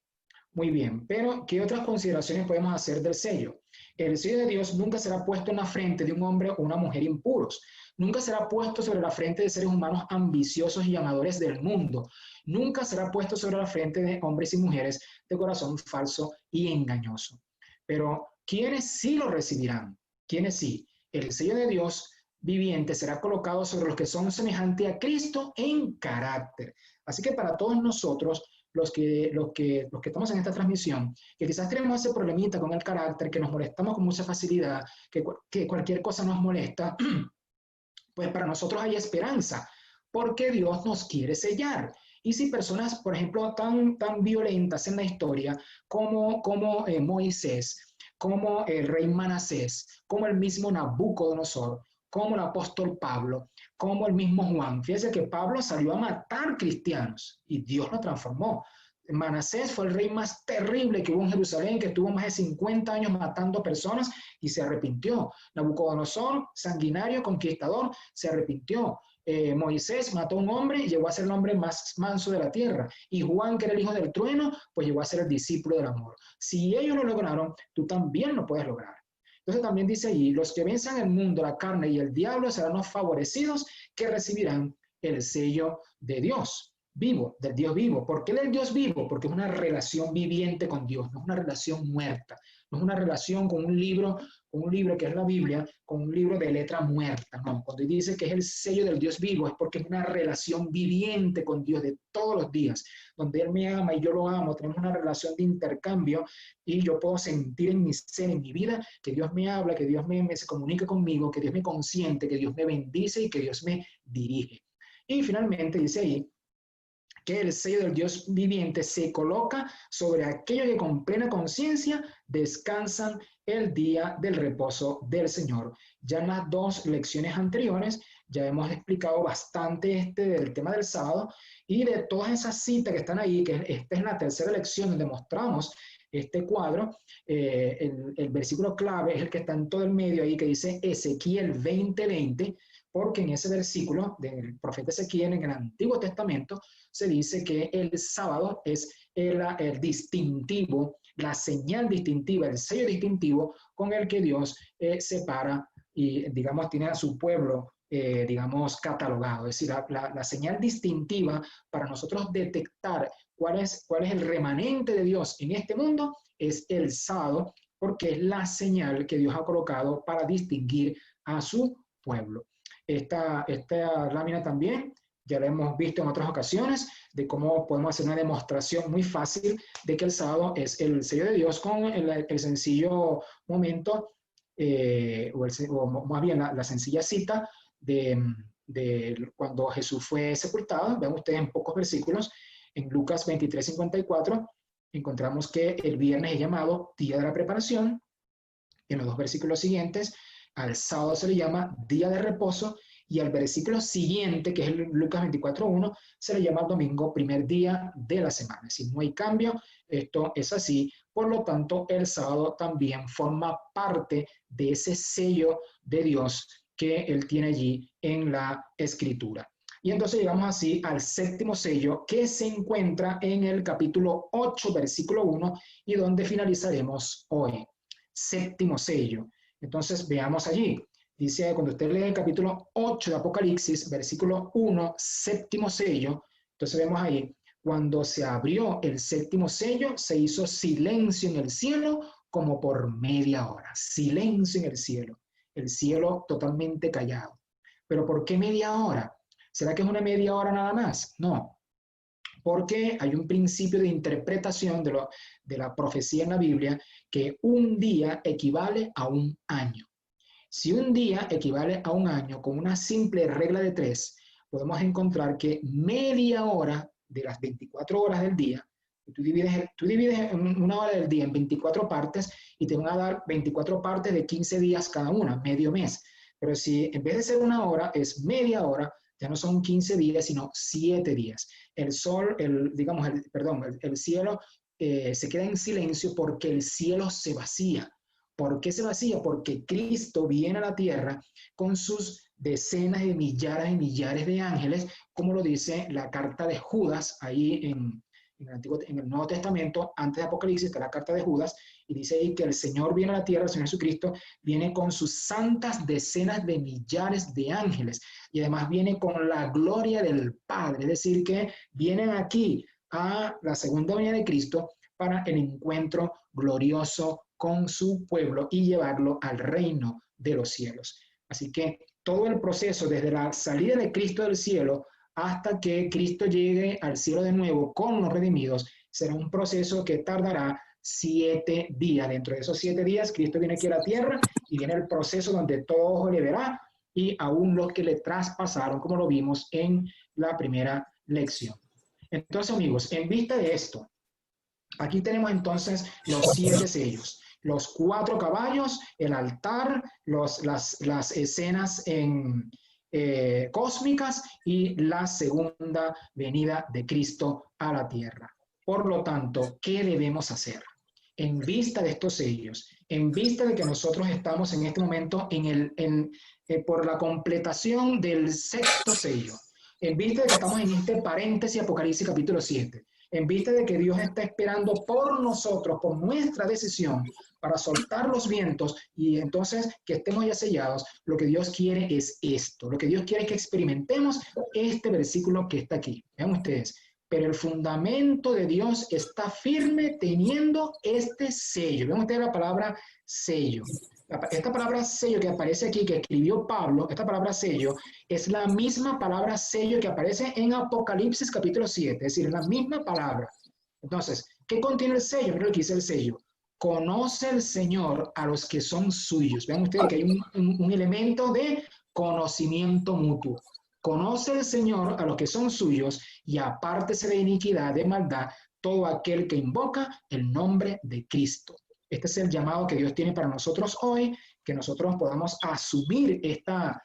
Muy bien, pero ¿qué otras consideraciones podemos hacer del sello? El sello de Dios nunca será puesto en la frente de un hombre o una mujer impuros. Nunca será puesto sobre la frente de seres humanos ambiciosos y amadores del mundo. Nunca será puesto sobre la frente de hombres y mujeres de corazón falso y engañoso. Pero ¿quiénes sí lo recibirán? ¿Quiénes sí? El sello de Dios viviente será colocado sobre los que son semejantes a Cristo en carácter. Así que para todos nosotros, los que estamos en esta transmisión, que quizás tenemos ese problemita con el carácter, que nos molestamos con mucha facilidad, que cualquier cosa nos molesta, pues para nosotros hay esperanza, porque Dios nos quiere sellar. Y si personas, por ejemplo, tan violentas en la historia como Moisés, como el rey Manasés, como el mismo Nabucodonosor, como el apóstol Pablo, como el mismo Juan. Fíjense que Pablo salió a matar cristianos y Dios lo transformó. Manasés fue el rey más terrible que hubo en Jerusalén, que estuvo más de 50 años matando personas y se arrepintió. Nabucodonosor, sanguinario, conquistador, se arrepintió. Moisés mató a un hombre y llegó a ser el hombre más manso de la tierra. Y Juan, que era el hijo del trueno, pues llegó a ser el discípulo del amor. Si ellos lo lograron, tú también lo puedes lograr. Entonces también dice allí, los que venzan el mundo, la carne y el diablo serán los favorecidos que recibirán el sello de Dios vivo, del Dios vivo. ¿Por qué del Dios vivo? Porque es una relación viviente con Dios, no es una relación muerta, no es una relación con un libro que es la Biblia, con un libro de letra muerta. No, cuando dice que es el sello del Dios vivo es porque es una relación viviente con Dios de todos los días, donde Él me ama y yo lo amo, tenemos una relación de intercambio y yo puedo sentir en mi ser, en mi vida, que Dios me habla, que Dios se comunica conmigo, que Dios me consiente, que Dios me bendice y que Dios me dirige. Y finalmente dice ahí, que el sello del Dios viviente se coloca sobre aquellos que con plena conciencia descansan el día del reposo del Señor. Ya en las dos lecciones anteriores ya hemos explicado bastante del tema del sábado y de todas esas citas que están ahí, que esta es la tercera lección donde mostramos este cuadro, el versículo clave es el que está en todo el medio ahí, que dice Ezequiel 20:20, porque en ese versículo del profeta Ezequiel en el Antiguo Testamento se dice que el sábado es el distintivo, la señal distintiva, el sello distintivo con el que Dios separa y, digamos, tiene a su pueblo digamos, catalogado. Es decir, la señal distintiva para nosotros detectar cuál es el remanente de Dios en este mundo es el sábado, porque es la señal que Dios ha colocado para distinguir a su pueblo. Esta lámina también ya la hemos visto en otras ocasiones, de cómo podemos hacer una demostración muy fácil de que el sábado es el sello de Dios con el sencillo momento, o más bien la sencilla cita de cuando Jesús fue sepultado. Vean ustedes en pocos versículos, en Lucas 23:54, encontramos que el viernes es llamado día de la preparación. En los dos versículos siguientes, al sábado se le llama día de reposo, y al versículo siguiente, que es Lucas 24:1, se le llama el domingo, primer día de la semana. Si no hay cambio, esto es así. Por lo tanto, el sábado también forma parte de ese sello de Dios que Él tiene allí en la Escritura. Y entonces llegamos así al séptimo sello, que se encuentra en el capítulo 8, versículo 1, y donde finalizaremos hoy. Séptimo sello. Entonces veamos allí. Dice, cuando usted lee el capítulo 8 de Apocalipsis, versículo 1, séptimo sello, entonces vemos ahí, cuando se abrió el séptimo sello, se hizo silencio en el cielo como por media hora. Silencio en el cielo totalmente callado. ¿Pero por qué media hora? ¿Será que es una media hora nada más? No, porque hay un principio de interpretación de la profecía en la Biblia, que un día equivale a un año. Si un día equivale a un año, con una simple regla de 3, podemos encontrar que media hora de las 24 horas del día, tú divides una hora del día en 24 partes y te van a dar 24 partes de 15 días cada una, medio mes. Pero si en vez de ser una hora es media hora, ya no son 15 días, sino 7 días. El sol, el cielo se queda en silencio porque el cielo se vacía. ¿Por qué se vacía? Porque Cristo viene a la tierra con sus decenas de millares de ángeles, como lo dice la carta de Judas, ahí en el Nuevo Testamento, antes de Apocalipsis, está la carta de Judas, y dice ahí que el Señor viene a la tierra, el Señor Jesucristo viene con sus santas decenas de millares de ángeles, y además viene con la gloria del Padre, es decir, que vienen aquí a la segunda venida de Cristo para el encuentro glorioso con su pueblo y llevarlo al reino de los cielos. Así que todo el proceso, desde la salida de Cristo del cielo hasta que Cristo llegue al cielo de nuevo con los redimidos, será un proceso que tardará 7 días. Dentro de esos 7 días, Cristo viene aquí a la tierra y viene el proceso donde todo ojo le verá, y aún los que le traspasaron, como lo vimos en la primera lección. Entonces, amigos, en vista de esto, aquí tenemos entonces los 7 sellos. Los 4 caballos, el altar, las escenas cósmicas y la segunda venida de Cristo a la tierra. Por lo tanto, ¿qué debemos hacer? En vista de estos sellos, en vista de que nosotros estamos en este momento por la completación del sexto sello, en vista de que estamos en este paréntesis Apocalipsis capítulo 7, en vista de que Dios está esperando por nosotros, por nuestra decisión, para soltar los vientos y entonces que estemos ya sellados, lo que Dios quiere es esto. Lo que Dios quiere es que experimentemos este versículo que está aquí. Vean ustedes. Pero el fundamento de Dios está firme teniendo este sello. Vean ustedes la palabra sello. Esta palabra sello que aparece aquí, que escribió Pablo, esta palabra sello, es la misma palabra sello que aparece en Apocalipsis capítulo 7, es decir, es la misma palabra. Entonces, ¿qué contiene el sello? Mira lo que dice el sello. Conoce el Señor a los que son suyos. Vean ustedes que hay un elemento de conocimiento mutuo. Conoce el Señor a los que son suyos y apártese de iniquidad, de maldad, todo aquel que invoca el nombre de Cristo. Este es el llamado que Dios tiene para nosotros hoy, que nosotros podamos asumir esta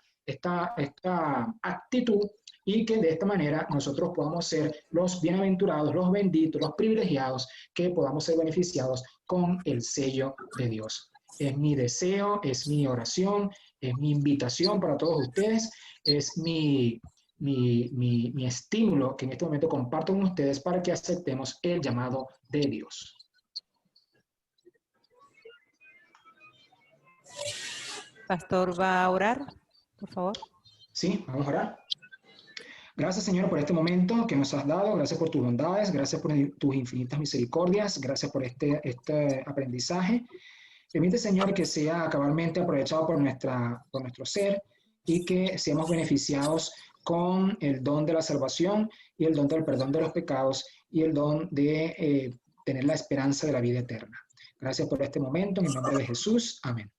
actitud y que de esta manera nosotros podamos ser los bienaventurados, los benditos, los privilegiados, que podamos ser beneficiados con el sello de Dios. Es mi deseo, es mi oración, es mi invitación para todos ustedes, es mi estímulo que en este momento comparto con ustedes para que aceptemos el llamado de Dios. Pastor, ¿va a orar, por favor? Sí, vamos a orar. Gracias, Señor, por este momento que nos has dado. Gracias por tus bondades. Gracias por tus infinitas misericordias. Gracias por este aprendizaje. Permite, Señor, que sea cabalmente aprovechado por nuestro ser y que seamos beneficiados con el don de la salvación y el don del perdón de los pecados y el don de tener la esperanza de la vida eterna. Gracias por este momento. En el nombre de Jesús. Amén.